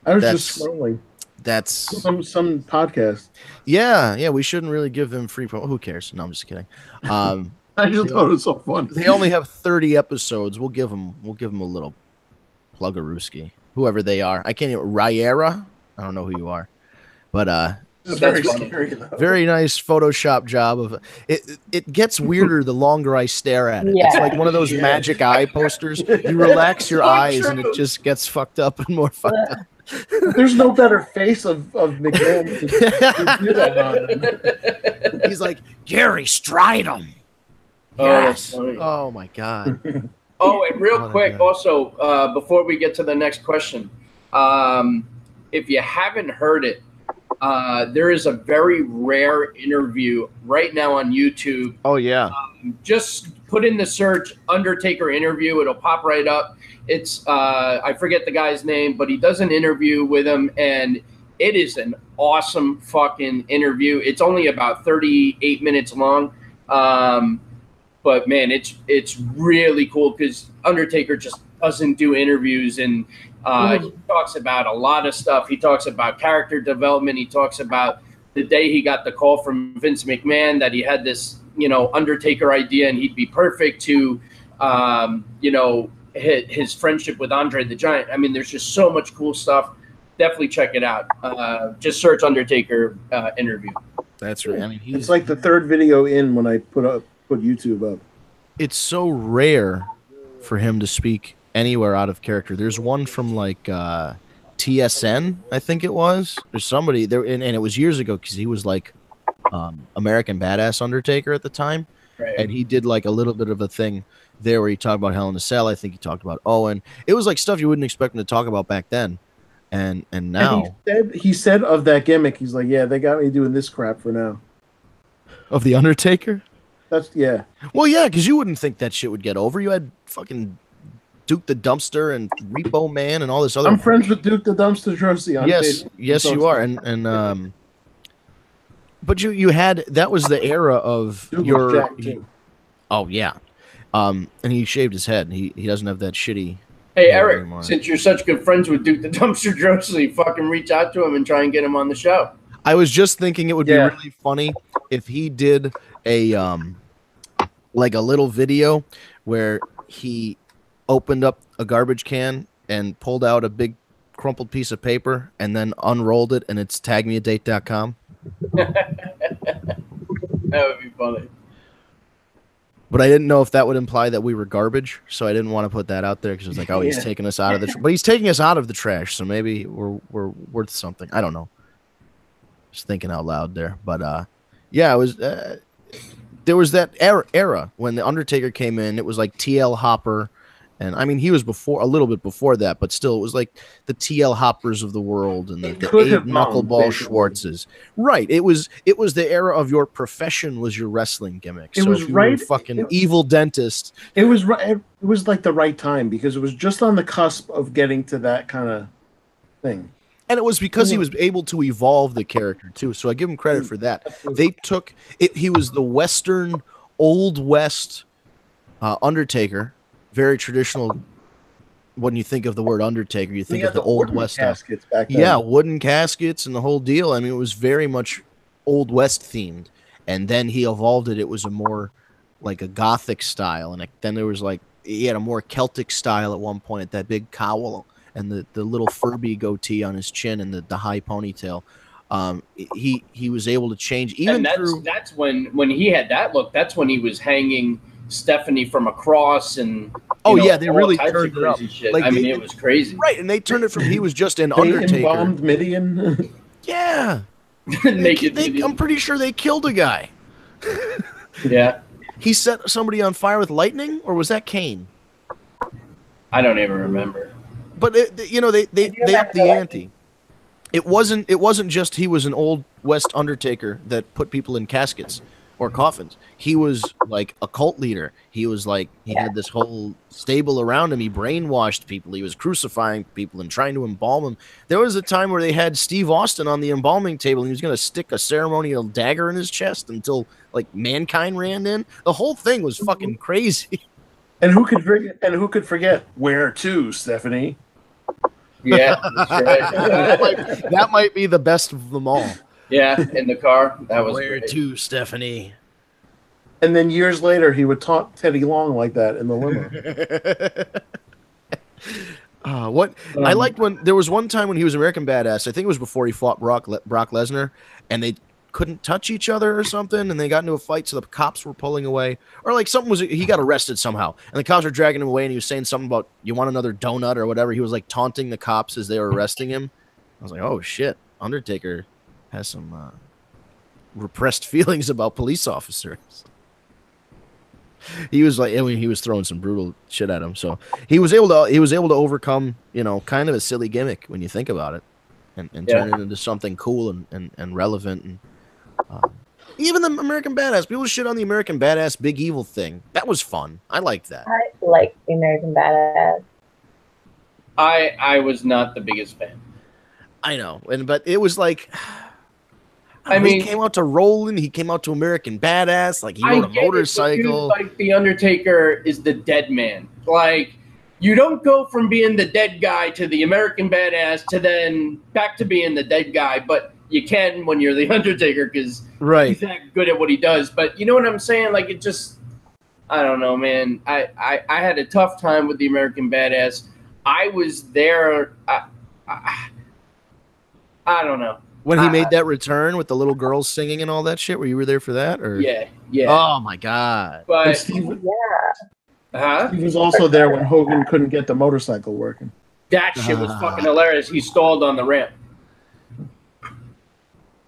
I was just scrolling. That's some podcast. Yeah, we shouldn't really give them free promo. Who cares? No, I'm just kidding. I just thought it was so fun. They only have 30 episodes. We'll give them a little plug-a-rooski, whoever they are. I can't even Riera. I don't know who you are, but very scary, though. Very nice Photoshop job of it. It gets weirder the longer I stare at it. Yeah. It's like one of those magic eye posters. You relax your eyes and it just gets fucked up and more fucked up. There's no better face of McMahon to do that on. He's like, Gary Stridham. Yes. Oh my God. Oh, and real quick, also, before we get to the next question, if you haven't heard it, there is a very rare interview right now on YouTube. Oh, yeah. Just put in the search Undertaker interview. It'll pop right up. It's I forget the guy's name, but he does an interview with him, and it is an awesome fucking interview. It's only about 38 minutes long. But, man, it's really cool because Undertaker just doesn't do interviews, and he talks about a lot of stuff. He talks about character development. He talks about the day he got the call from Vince McMahon that he had this, Undertaker idea and he'd be perfect to, his friendship with Andre the Giant. I mean, there's just so much cool stuff. Definitely check it out. Just search Undertaker interview. That's right. I mean, it's like the third video in when I put YouTube up. It's so rare for him to speak anywhere out of character. There's one from like TSN, I think it was. There's somebody there, and it was years ago because he was like American Badass Undertaker at the time, Right. and he did like a little bit of a thing there where he talked about Hell in a Cell. I think he talked about Owen. It was like stuff you wouldn't expect him to talk about back then, and now. And he said of that gimmick, he's like, yeah, they got me doing this crap for now. Of the Undertaker? That's yeah. Well, yeah, because you wouldn't think that shit would get over. You had fucking Duke the Dumpster and Repo Man and all this other. I'm friends with Duke the Dumpster Drosy. Yes, you are, and but you had that was the era of Duke your. Jack, too. Oh yeah, and he shaved his head. He doesn't have that shitty. Hey Eric, since you're such good friends with Duke the Dumpster Drosy, fucking reach out to him and try and get him on the show. I was just thinking it would be really funny if he did a like a little video where he opened up a garbage can and pulled out a big crumpled piece of paper and then unrolled it, and it's tagmeadate.com. That would be funny. But I didn't know if that would imply that we were garbage, so I didn't want to put that out there because it was like, oh, he's taking us out of the but he's taking us out of the trash, so maybe we're worth something. I don't know. Just thinking out loud there, but yeah, it was. There was that era when the Undertaker came in. It was like TL Hopper, and I mean he was a little bit before that, but still it was like the TL Hoppers of the world and the Abe Knuckleball Schwartzes. Right. It was the era of your profession was your wrestling gimmick. It was right. Fucking evil dentist. It was right. It was like the right time because it was just on the cusp of getting to that kind of thing. And it was because he was able to evolve the character too. So I give him credit for that. They took it. He was the Western Old West Undertaker, very traditional. When you think of the word Undertaker, you think of the Old West caskets back then. Yeah, wooden caskets and the whole deal. I mean, it was very much Old West themed. And then he evolved it. It was a more like a Gothic style, and then there was like he had a more Celtic style at one point. At that big cowl. And the little Furby goatee on his chin and the high ponytail, he was able to change. Even that's when he had that look. That's when he was hanging Stephanie from a cross and they really turned it up. Like, I mean, it was crazy, right? And they turned it from he was just an Undertaker. Embalmed Midian. Yeah, I'm pretty sure they killed a guy. Yeah, he set somebody on fire with lightning, or was that Kane? I don't even remember. But they upped the ante. It wasn't just he was an Old West Undertaker that put people in caskets or coffins. He was like a cult leader. He was like he had this whole stable around him. He brainwashed people. He was crucifying people and trying to embalm them. There was a time where they had Steve Austin on the embalming table and he was going to stick a ceremonial dagger in his chest until like Mankind ran in. The whole thing was fucking crazy. And who could forget? Where to, Stephanie? Yeah, that's right. that might be the best of them all. Yeah, in the car. That was Where great. to, Stephanie? And then years later, he would taunt Teddy Long like that in the limo. I liked when there was one time when he was American Badass. I think it was before he fought Brock Lesnar, and they couldn't touch each other or something, and they got into a fight, so the cops were pulling away, or like he got arrested somehow, and the cops were dragging him away, and he was saying something about you want another donut or whatever. He was like taunting the cops as they were arresting him. I was like, oh shit, Undertaker has some repressed feelings about police officers. He was like, I mean, he was throwing some brutal shit at him, so he was able to overcome, kind of a silly gimmick when you think about it, and turn it into something cool and relevant. And even the American Badass, people shit on the American Badass Big Evil thing. That was fun. I liked that. I like the American Badass. I was not the biggest fan. I know, but it was like, he came out to Roland. He came out to American Badass. Like he rode a motorcycle. Like the Undertaker is the dead man. Like you don't go from being the dead guy to the American Badass to then back to being the dead guy, but you can when you're the Undertaker because he's that good at what he does. But you know what I'm saying? Like it just, I don't know, man. I had a tough time with the American Badass. I was there. I don't know. When he made that return with the little girls singing and all that shit, were you there for that? Or Yeah. Oh my god! But Steve Steve was also there when Hogan couldn't get the motorcycle working. That shit was fucking hilarious. He stalled on the ramp.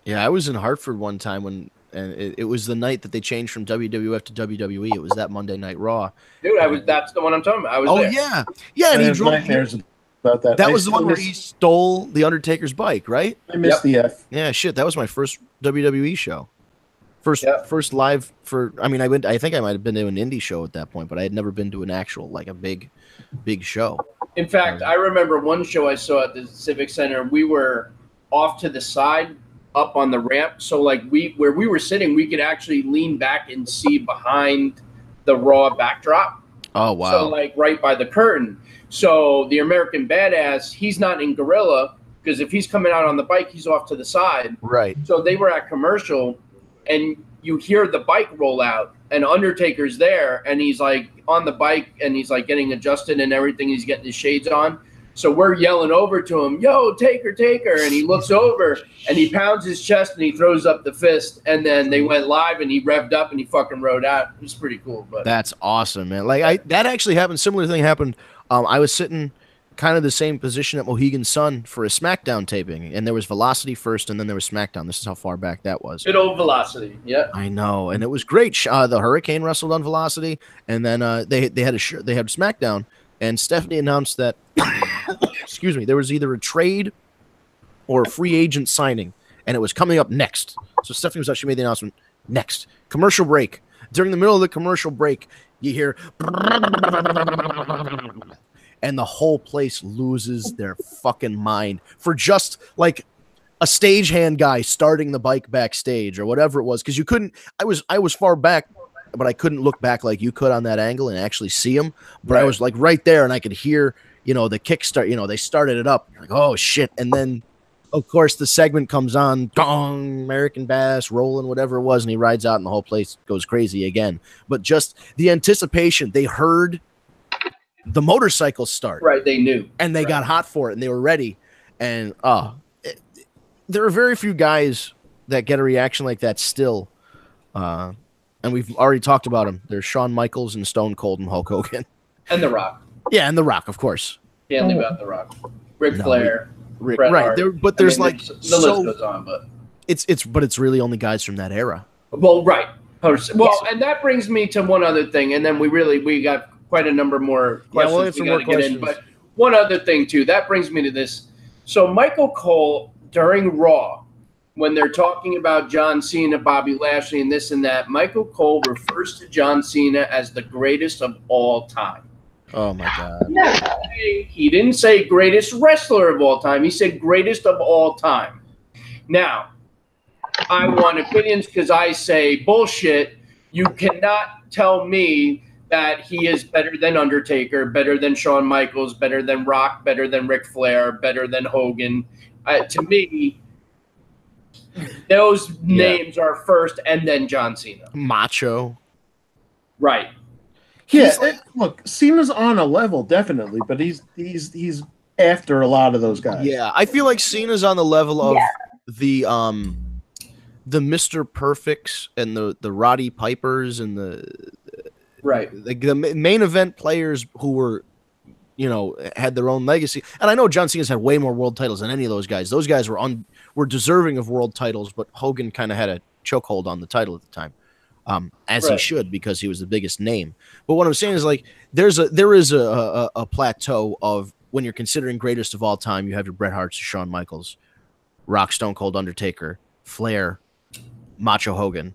Yeah, I was in Hartford one time and it was the night that they changed from WWF to WWE. It was that Monday Night Raw. Dude, that's the one I'm talking about. I was there. Yeah, and he have drove nightmares about that. That was the one where he stole the Undertaker's bike, right? I missed the F. Yeah, shit, that was my first WWE show. First live for. I mean, I think I might have been to an indie show at that point, but I had never been to an actual like a big show. In fact, I remember one show I saw at the Civic Center. We were off to the side, up on the ramp, so like where we were sitting, we could actually lean back and see behind the Raw backdrop. Oh wow! So like right by the curtain. So the American Badass, he's not in Gorilla because if he's coming out on the bike, he's off to the side. Right. So they were at commercial. And you hear the bike roll out, and Undertaker's there, and he's like on the bike, and he's like getting adjusted and everything. He's getting his shades on. So we're yelling over to him, "Yo, Taker!" And he looks over, and he pounds his chest, and he throws up the fist. And then they went live, and he revved up, and he fucking rode out. It was pretty cool. But that's awesome, man. Like that actually happened. Similar thing happened. I was sitting kind of the same position at Mohegan Sun for a Smackdown taping, and there was Velocity first, and then there was Smackdown. This is how far back that was. Good old Velocity, yeah. I know, and it was great. The Hurricane wrestled on Velocity, and then they had Smackdown, and Stephanie announced that, excuse me, there was either a trade or a free agent signing, and it was coming up next. So Stephanie was actually made the announcement next. Commercial break. During the middle of the commercial break, you hear. And the whole place loses their fucking mind for just like a stagehand guy starting the bike backstage or whatever it was. Cause you couldn't, I was far back, but I couldn't look back like you could on that angle and actually see him. But I was like right there and I could hear, the kickstart, they started it up. Like, oh shit. And then of course the segment comes on, gong, American Bass, rolling, whatever it was. And he rides out and the whole place goes crazy again. But just the anticipation, they heard the motorcycle start. Right, they knew. And they got hot for it, and they were ready. And there are very few guys that get a reaction like that still. And we've already talked about them. There's Shawn Michaels and Stone Cold and Hulk Hogan. And The Rock. Yeah, and The Rock, of course. Can't leave out The Rock. Ric Flair. Bret right. Hart. There's the list goes on, but it's really only guys from that era. Well, right. Well, and that brings me to one other thing, and then we got quite a number more questions we got to get in. But one other thing, too, that brings me to this. So Michael Cole, during Raw, when they're talking about John Cena, Bobby Lashley, and this and that, Michael Cole refers to John Cena as the greatest of all time. Oh, my God. He didn't say greatest wrestler of all time. He said greatest of all time. Now, I want opinions because I say bullshit. You cannot tell me that he is better than Undertaker, better than Shawn Michaels, better than Rock, better than Ric Flair, better than Hogan. To me, those names are first and then John Cena. Macho. Right. Yeah, look, Cena's on a level, definitely, but he's after a lot of those guys. Yeah, I feel like Cena's on the level of the Mr. Perfects and the Roddy Pipers and the main event players who were, had their own legacy. And I know John Cena's had way more world titles than any of those guys. Those guys were deserving of world titles, but Hogan kind of had a chokehold on the title at the time, as he should, because he was the biggest name. But what I'm saying is, like, there is a plateau of when you're considering greatest of all time. You have your Bret Harts, Shawn Michaels, Rock, Stone Cold, Undertaker, Flair, Macho Hogan,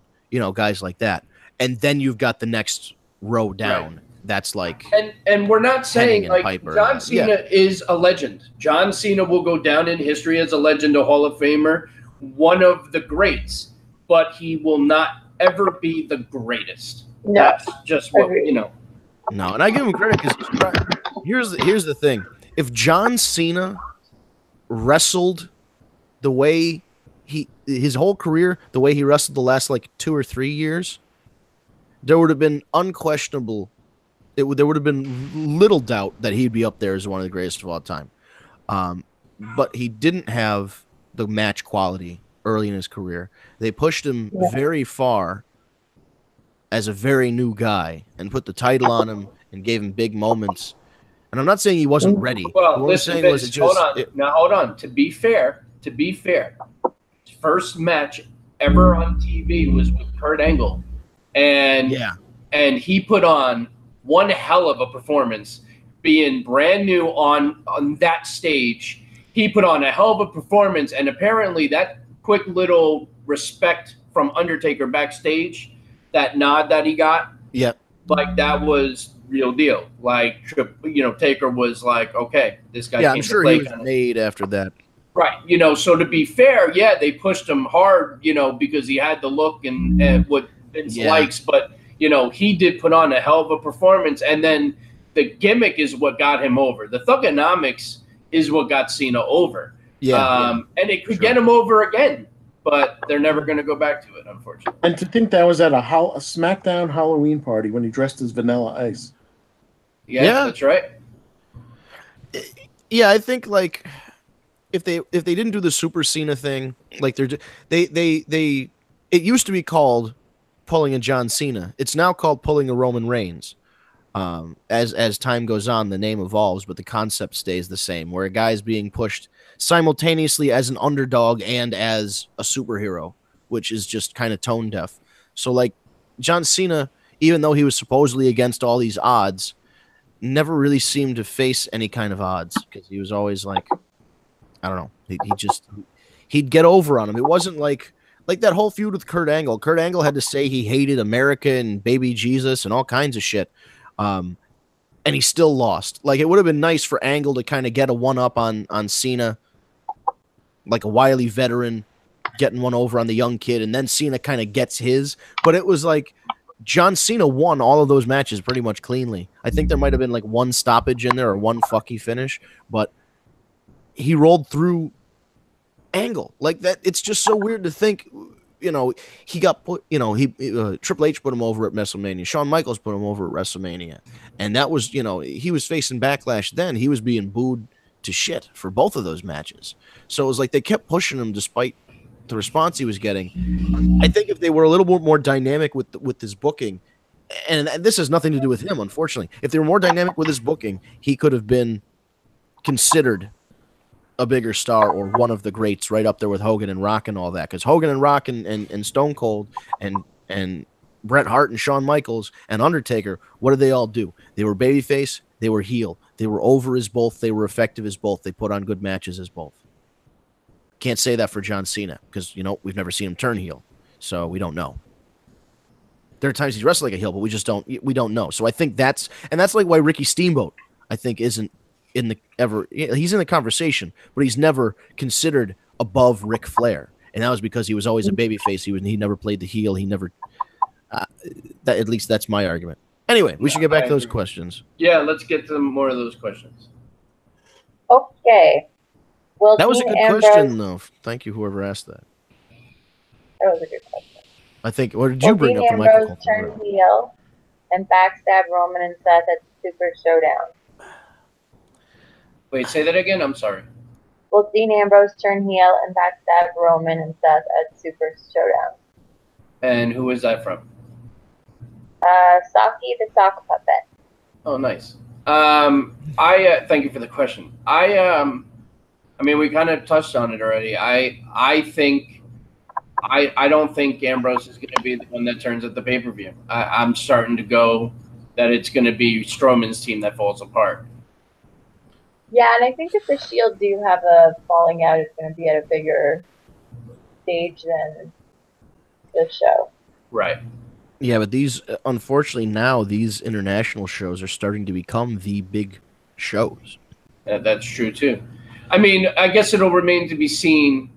guys like that. And then you've got the next row down. Right. That's like, and we're not saying like Piper, John Cena is a legend. John Cena will go down in history as a legend, a Hall of Famer, one of the greats, but he will not ever be the greatest. No. That's just what, No, and I give him credit because here's the thing. If John Cena wrestled the way his whole career, the way he wrestled the last like 2 or 3 years, there would have been unquestionable. There would have been little doubt that he'd be up there as one of the greatest of all time. But he didn't have the match quality early in his career. They pushed him very far as a very new guy and put the title on him and gave him big moments. And I'm not saying he wasn't ready. Well, what listen, I'm saying was it just, hold on. To be fair, his first match ever on TV was with Kurt Angle, and he put on one hell of a performance, being brand new on that stage. He put on a hell of a performance, and apparently that quick little respect from Undertaker backstage, that nod that he got, like that was real deal. Like, Taker was like, okay, this guy. Yeah, I'm sure he was made after that. Right. So to be fair, they pushed him hard, because he had the look and what Vince likes, but he did put on a hell of a performance, and then the gimmick is what got him over. The Thugonomics is what got Cena over. And it could get him over again, but they're never going to go back to it, unfortunately. And to think that was at a SmackDown Halloween party when he dressed as Vanilla Ice. Yeah, that's right. Yeah, I think like if they didn't do the Super Cena thing, like it used to be called pulling a John Cena. It's now called pulling a Roman Reigns. As time goes on, the name evolves, but the concept stays the same, where a guy is being pushed simultaneously as an underdog and as a superhero, which is just kind of tone deaf. So like John Cena, even though he was supposedly against all these odds, never really seemed to face any kind of odds, because he was always like, I don't know, he'd get over on him. It wasn't like that whole feud with Kurt Angle. Kurt Angle had to say he hated America and baby Jesus and all kinds of shit. And he still lost. Like, it would have been nice for Angle to kind of get a one-up on Cena, like a wily veteran getting one over on the young kid, and then Cena kind of gets his. But it was like John Cena won all of those matches pretty much cleanly. I think there might have been like one stoppage in there or one fucky finish, but he rolled through Angle like that. It's just so weird to think, he got put, Triple H put him over at WrestleMania. Shawn Michaels put him over at WrestleMania. And that was, he was facing backlash then. He was being booed to shit for both of those matches. So it was like they kept pushing him despite the response he was getting. I think if they were a little bit more dynamic with his booking, and this has nothing to do with him, unfortunately, if they were more dynamic with his booking, he could have been considered a bigger star or one of the greats, right up there with Hogan and Rock and all that. Because Hogan and Rock and Stone Cold and Bret Hart and Shawn Michaels and Undertaker, what did they all do? They were babyface, they were heel, they were over as both, they were effective as both, they put on good matches as both. Can't say that for John Cena, because we've never seen him turn heel, so we don't know. There are times he's wrestled like a heel, but we don't know. So I think that's like why Ricky Steamboat, I think, isn't he's in the conversation, but he's never considered above Ric Flair, and that was because he was always a babyface. He never played the heel. He never. At least that's my argument. Anyway, we should get back to those questions. Yeah, let's get to more of those questions. Okay. Well, that was a good question, though. Thank you, whoever asked that. That was a good question. I think. What did you bring up the microphone? Dean Ambrose turned heel and backstab Roman and Seth at Super Showdown. Wait, say that again? I'm sorry. Will Dean Ambrose turn heel and backstab Roman and Seth at Super Showdown? And who is that from? Saki the Sock Puppet. Oh, nice. I thank you for the question. I mean, we kind of touched on it already. I think I don't think Ambrose is going to be the one that turns at the pay-per-view. I'm starting to go that it's going to be Strowman's team that falls apart. Yeah, and I think if the Shield do have a falling out, it's going to be at a bigger stage than the show. Right. Yeah, but unfortunately now, these international shows are starting to become the big shows. That's true, too. I mean, I guess it'll remain to be seen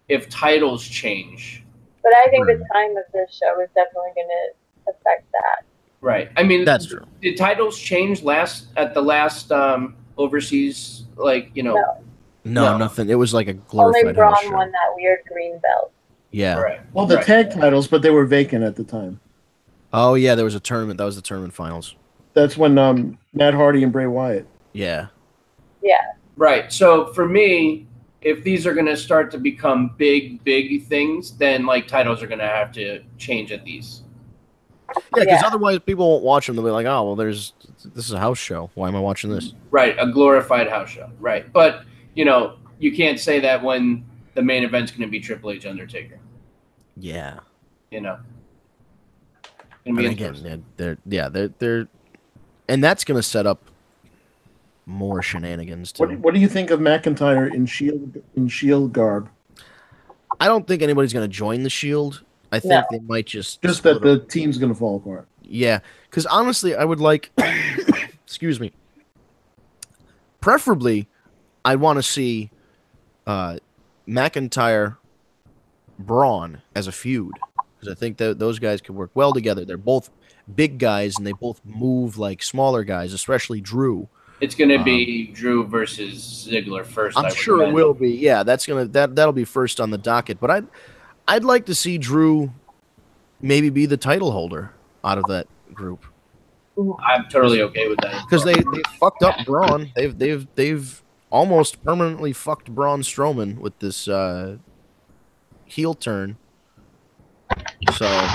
if titles change. But I think the time of this show is definitely going to affect that. Right. I mean, that's true. Did titles change at the last overseas, No, nothing. It was like a glorified only Braun won that weird green belt. Yeah. Right. Well, the tag titles, but they were vacant at the time. Oh, yeah, there was a tournament. That was the tournament finals. That's when Matt Hardy and Bray Wyatt. Yeah. Yeah. Right. So for me, if these are going to start to become big things, then like titles are going to have to change at these. Yeah, because otherwise people won't watch them. They'll be like, oh, well, this is a house show. Why am I watching this? Right, a glorified house show. Right, but you know, you can't say that when the main event's going to be Triple H Undertaker. Yeah. You know. And again, they're and that's going to set up more shenanigans too. What do you think of McIntyre in Shield garb? I don't think anybody's going to join the Shield. I think they might just that the team's going to fall apart. Yeah, because honestly, I would like, excuse me, preferably, I want to see McIntyre Braun as a feud, because I think that those guys could work well together. They're both big guys, and they both move like smaller guys, especially Drew. It's going to be Drew versus Ziggler first. I'm sure it will be. Yeah, that'll be first on the docket. But I'd like to see Drew maybe be the title holder out of that group. I'm totally okay with that because they fucked up Braun. They've almost permanently fucked Braun Strowman with this heel turn. So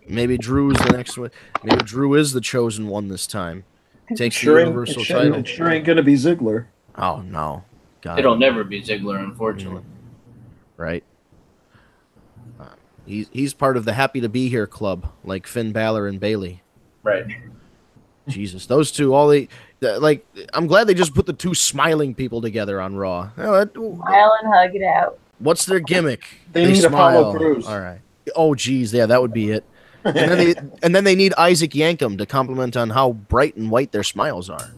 maybe Drew's the next one. Maybe Drew is the chosen one this time. Takes the Universal title. It sure ain't gonna be Ziggler. Oh no, God. It'll never be Ziggler, unfortunately. Right. He's part of the happy to be here club, like Finn Balor and Bayley. Right. Jesus, those two, I'm glad they just put the two smiling people together on Raw. Smile and hug it out. What's their gimmick? They need smile. Apollo Crews. All right. Oh, geez, yeah, that would be it. And then they need Isaac Yankem to compliment on how bright and white their smiles are.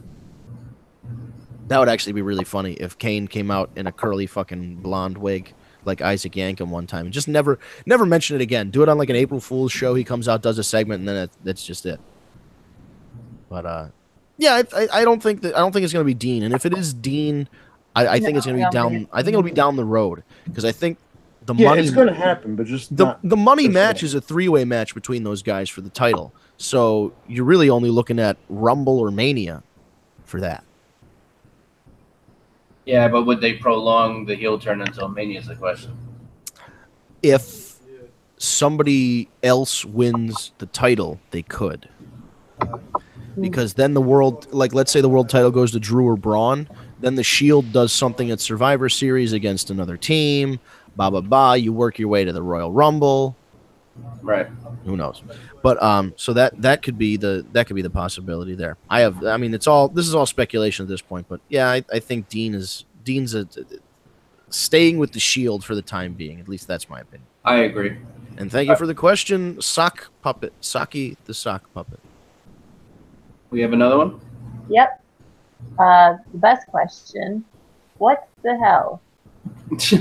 That would actually be really funny if Kane came out in a curly fucking blonde wig like Isaac Yankem one time and just never mention it again. Do it on like an April Fool's show. He comes out, does a segment, and then that's just it. But yeah, I don't think it's going to be Dean. And if it is Dean, I think it's going to be down. I think it'll be down the road because I think the money. It's going to happen, but just the money match is a 3-way match between those guys for the title. So you're really only looking at Rumble or Mania for that. Yeah, but would they prolong the heel turn until Mania is the question. If somebody else wins the title, they could. Because then the world, like let's say the world title goes to Drew or Braun, then the Shield does something at Survivor Series against another team, you work your way to the Royal Rumble. Right. Who knows? But so that could be the possibility there. This is all speculation at this point, but yeah, I think Dean's staying with the Shield for the time being. At least that's my opinion. I agree. And thank you for the question, Sock Puppet. Saki the Sock Puppet. We have another one? Yep. The best question. What the hell? Which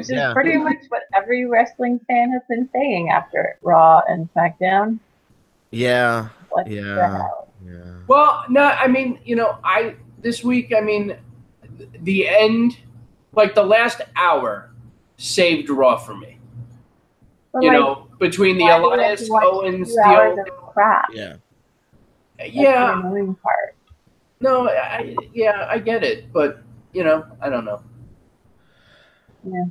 is pretty much what every wrestling fan has been saying after Raw and SmackDown. Yeah. What the hell? Yeah. Well, no, this week, the end, like the last hour saved Raw for me. But between the Elias Owens deal. Crap. Yeah. That's the annoying part. No, I get it, but I don't know. Yeah.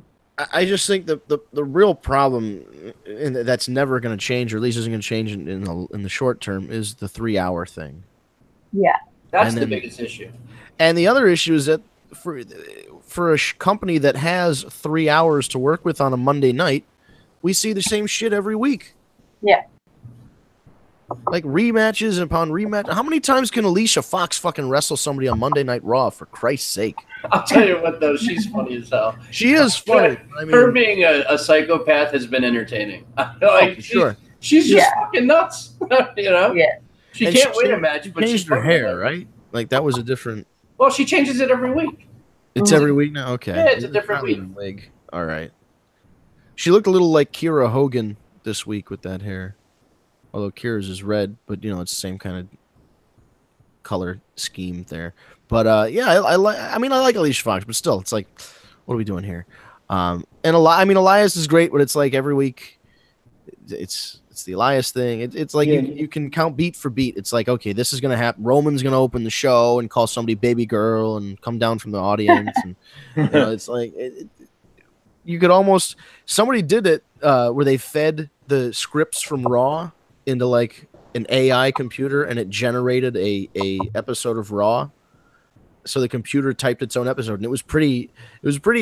I just think the real problem, and that's never going to change, or at least isn't going to change in the short term, is the 3-hour thing. Yeah, that's the biggest issue. And the other issue is that for a company that has 3 hours to work with on a Monday night, we see the same shit every week. Yeah. Like rematches upon rematch. How many times can Alicia Fox fucking wrestle somebody on Monday Night Raw, for Christ's sake? I'll tell you what, though, she's funny as hell. She is funny. Her being a psychopath has been entertaining. Sure. She's just fucking nuts. Yeah. She can't win a match, but changed her hair, right? Like that was a different. Well, she changes it every week. It's every week now. Okay. Yeah, it's a different week. Wig. All right. She looked a little like Kira Hogan this week with that hair. Although Kira's is red, but it's the same kind of color scheme there. But yeah, I like Alicia Fox, but still, it's like, what are we doing here? And Elias is great, but it's like every week, it's it's the Elias thing. It's like you can count beat for beat. It's like, okay, this is gonna happen. Roman's gonna open the show and call somebody baby girl and come down from the audience, and it's like you could almost somebody did it where they fed the scripts from Raw into like an AI computer and it generated a episode of Raw. So the computer typed its own episode, and it was pretty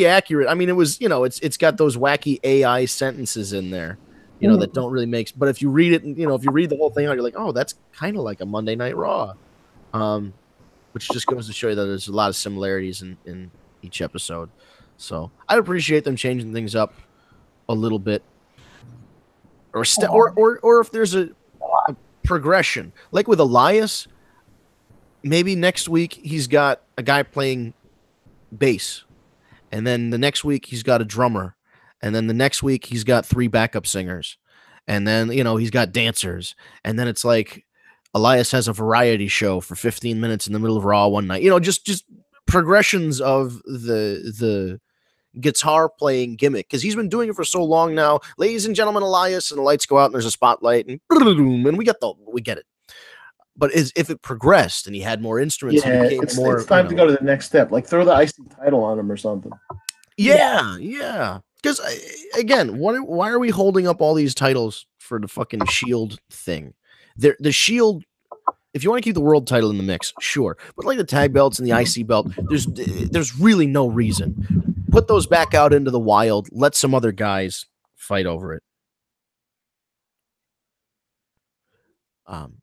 accurate. I mean, it was, it's got those wacky AI sentences in there, that don't really make. But if you read it, if you read the whole thing out, you're like, oh, that's kind of like a Monday Night Raw, which just goes to show you that there's a lot of similarities in each episode. So I appreciate them changing things up a little bit, or if there's a progression, like with Elias. Maybe next week he's got a guy playing bass, and then the next week he's got a drummer, and then the next week he's got 3 backup singers, and then he's got dancers, and then it's like Elias has a variety show for 15 minutes in the middle of Raw one night. Just progressions of the guitar playing gimmick, because he's been doing it for so long now. Ladies and gentlemen, Elias, and the lights go out and there's a spotlight and we get it. But if it progressed and he had more instruments, it's time to go to the next step. Like throw the IC title on him or something. Yeah. Because again, why are we holding up all these titles for the fucking Shield thing? The Shield, if you want to keep the world title in the mix, sure. But like the tag belts and the IC belt, there's really no reason. Put those back out into the wild. Let some other guys fight over it.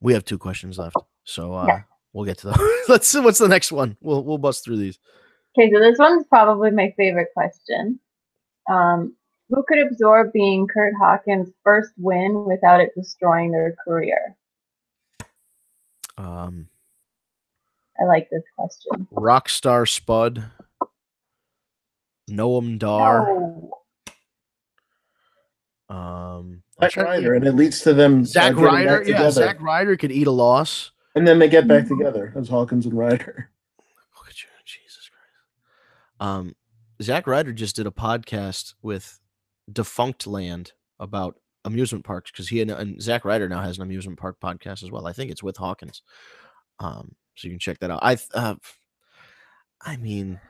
We have 2 questions left, so we'll get to those. Let's see what's the next one. We'll bust through these. Okay, so this one's probably my favorite question. Who could absorb being Kurt Hawkins' first win without it destroying their career? I like this question. Rockstar Spud, Noam Dar. No. Zack Ryder, and it leads to them. Zack Ryder, yeah. Zack Ryder could eat a loss, and then they get back together as Hawkins and Ryder. Look at you, Jesus Christ! Zack Ryder just did a podcast with Defunct Land about amusement parks, because and Zack Ryder now has an amusement park podcast as well. I think it's with Hawkins, so you can check that out. I mean,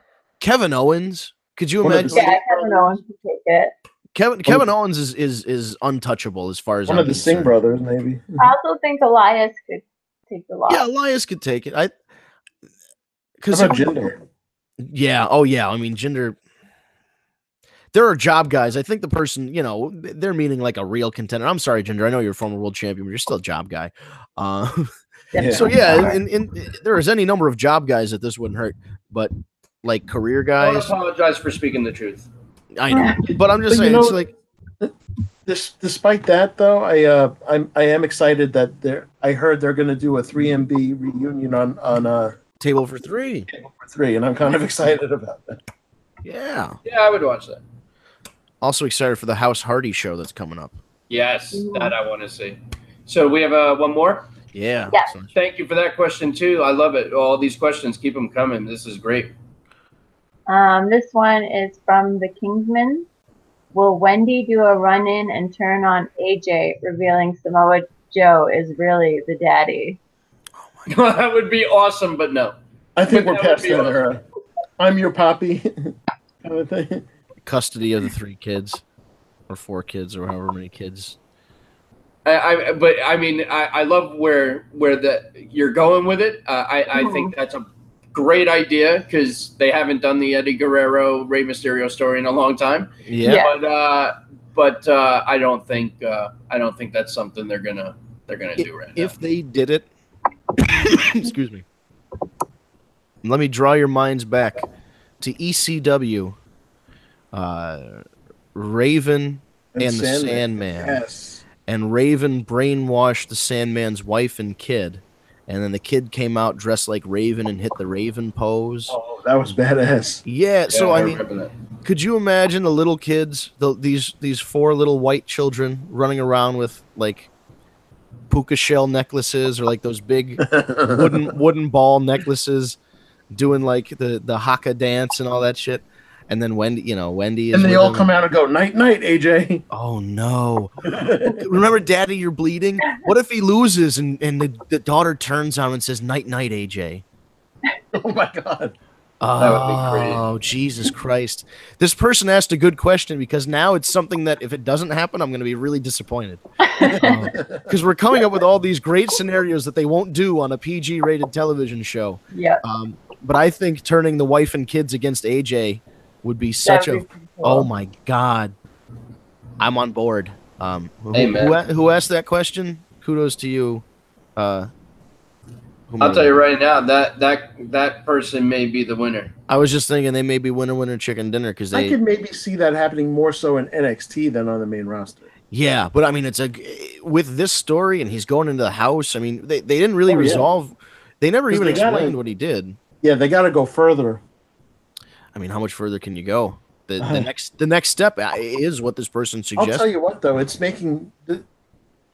Kevin Owens. Could you imagine? Yeah, Kevin Owens could take it. Kevin Owens is untouchable as far as one of the Singh brothers, maybe. I also think Elias could take the loss. Yeah, Elias could take it. Because of Jinder. Yeah. Oh, yeah. I mean, Jinder. There are job guys. I think the person, they're meaning like a real contender. I'm sorry, Jinder. I know you're a former world champion, but you're still a job guy. So yeah, and there is any number of job guys that this wouldn't hurt, but like career guys. I apologize for speaking the truth. I know, but I'm just saying, it's like. Despite that, though, I am excited that I heard they're going to do a 3MB reunion on Table for Three. And I'm kind of excited about that. Yeah, I would watch that. Also excited for the House Hardy show that's coming up. Yes, that I want to see. So we have one more. Yeah. Thank you for that question too. I love it. All these questions, keep them coming. This is great. This one is from the Kingsman. Will Wendy do a run-in and turn on AJ, revealing Samoa Joe is really the daddy? Oh my God. That would be awesome, but no. I think we're past that era. I'm your poppy kind of thing. Custody of the 3 kids, or 4 kids, or however many kids. I love where you're going with it. I think that's a great idea, because they haven't done the Eddie Guerrero Rey Mysterio story in a long time. Yeah. But I don't think that's something they're gonna do right now. If they did it, excuse me. Let me draw your minds back to ECW, Raven and the Sandman. Yes. And Raven brainwashed the Sandman's wife and kid. And then the kid came out dressed like Raven and hit the Raven pose. Oh, that was badass. Yeah, so I mean, could you imagine the little kids, these 4 little white children running around with like puka shell necklaces, or like those big wooden ball necklaces, doing like the haka dance and all that shit? And then Wendy, Wendy is. And they with all him. come out and go, night, night, AJ. Oh no! Remember, Daddy, you're bleeding. What if he loses and the daughter turns on him and says, "Night, night, AJ." Oh my God. That would be crazy. Oh, Jesus Christ. This person asked a good question because now it's something that if it doesn't happen, I'm going to be really disappointed. Because we're coming up with all these great scenarios that they won't do on a PG-rated television show. Yeah. But I think turning the wife and kids against AJ would be such That'd be a... cool. Oh, my God. I'm on board. Hey, man. Who asked that question? Kudos to you. I'll tell you right now, that person may be the winner. I was just thinking they may be winner chicken dinner because I could maybe see that happening more so in NXT than on the main roster. Yeah, but I mean, with this story and he's going into the house. I mean, they didn't really resolve. Yeah. They never even explained what he did. Yeah, they got to go further. I mean, how much further can you go? The next step is what this person suggests. I'll tell you what, though, it's making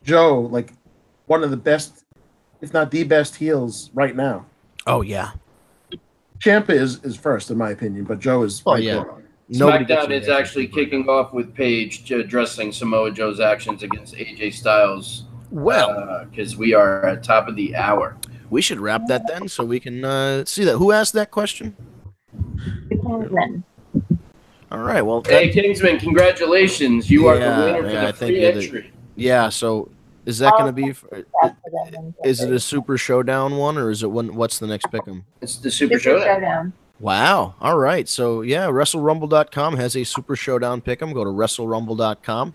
Joe like one of the best, if not the best heels right now. Oh yeah, Ciampa is first in my opinion, but Joe is. Oh yeah. Smackdown is actually kicking off with Paige addressing Samoa Joe's actions against AJ Styles. Well, because we are at top of the hour. We should wrap that then, so we can see that. Who asked that question? Kingsman. All right. Well, hey Kingsman, congratulations! You are the winner for the free entry. Yeah. So. Is that going to be? Is it a Super Showdown one, or is it one? What's the next pick'em? It's the Super Showdown. Wow. All right. So yeah, WrestleRumble.com has a Super Showdown pick'em. Go to WrestleRumble.com.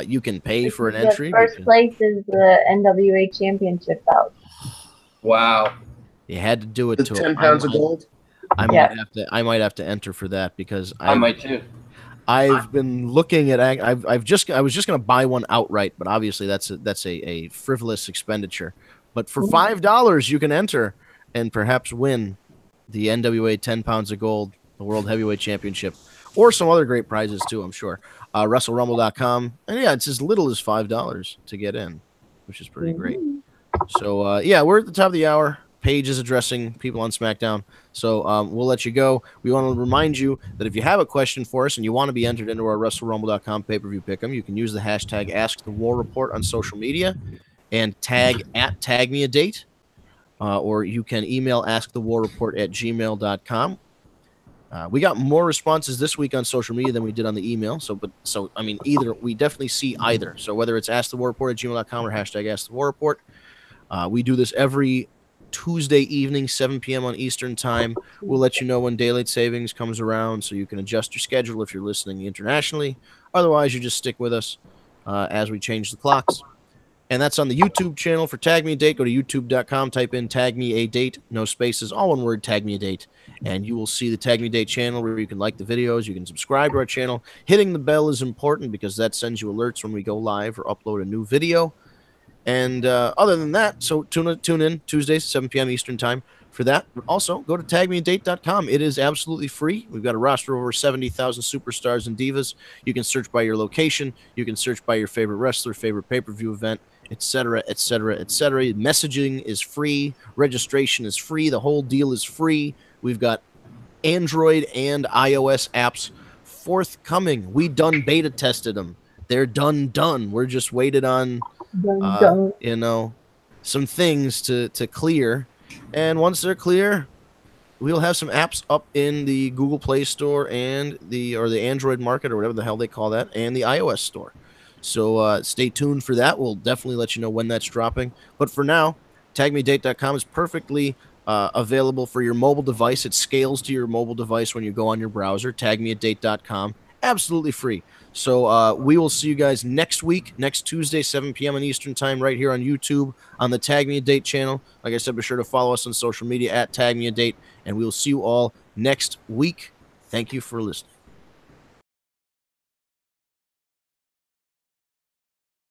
You can pay for an entry. First place is the NWA Championship bout. Wow. You had to do it. The 10 pounds of gold. I might have to enter for that because I might too. I've been looking at. I was just going to buy one outright, but obviously that's a frivolous expenditure. But for $5, you can enter and perhaps win the NWA 10 pounds of gold, the World Heavyweight Championship, or some other great prizes too. I'm sure. WrestleRumble.com, and yeah, it's as little as $5 to get in, which is pretty great. So yeah, we're at the top of the hour. Paige is addressing people on SmackDown. So we'll let you go. We want to remind you that if you have a question for us and you want to be entered into our WrestleRumble.com pay-per-view pick'em, you can use the hashtag AskTheWarReport on social media and tag me a date. Or you can email askthewarreport@gmail.com. We got more responses this week on social media than we did on the email. So I mean, we definitely see either. So whether it's askthewarreport@gmail.com or hashtag AskTheWarReport, we do this every Tuesday evening, 7 p.m. on Eastern time. We'll let you know when daylight savings comes around so you can adjust your schedule if you're listening internationally. Otherwise, you just stick with us as we change the clocks. And that's on the YouTube channel for Tag Me a Date. Go to youtube.com, type in Tag Me a Date, no spaces, all one word, Tag Me a Date. And you will see the Tag Me a Date channel where you can like the videos, you can subscribe to our channel. Hitting the bell is important because that sends you alerts when we go live or upload a new video. And other than that, so tune in Tuesdays, 7 p.m. Eastern time for that. Also, go to tagmeadate.com. It is absolutely free. We've got a roster of over 70,000 superstars and divas. You can search by your location. You can search by your favorite wrestler, favorite pay-per-view event, etc., etc., etc. Messaging is free. Registration is free. The whole deal is free. We've got Android and iOS apps forthcoming. We done beta tested them. They're done. We're just waited on... some things to clear, and once they're clear, we'll have some apps up in the Google Play Store and the Android market or whatever the hell they call that, and the iOS store. So stay tuned for that. We'll definitely let you know when that's dropping. But for now, tagmeadate.com is perfectly available for your mobile device. It scales to your mobile device when you go on your browser. Tagmeadate.com, absolutely free. So we will see you guys next week, next Tuesday, 7 p.m. on Eastern time, right here on YouTube on the Tag Me a Date channel. Like I said, be sure to follow us on social media at Tag Me a Date, and we will see you all next week. Thank you for listening.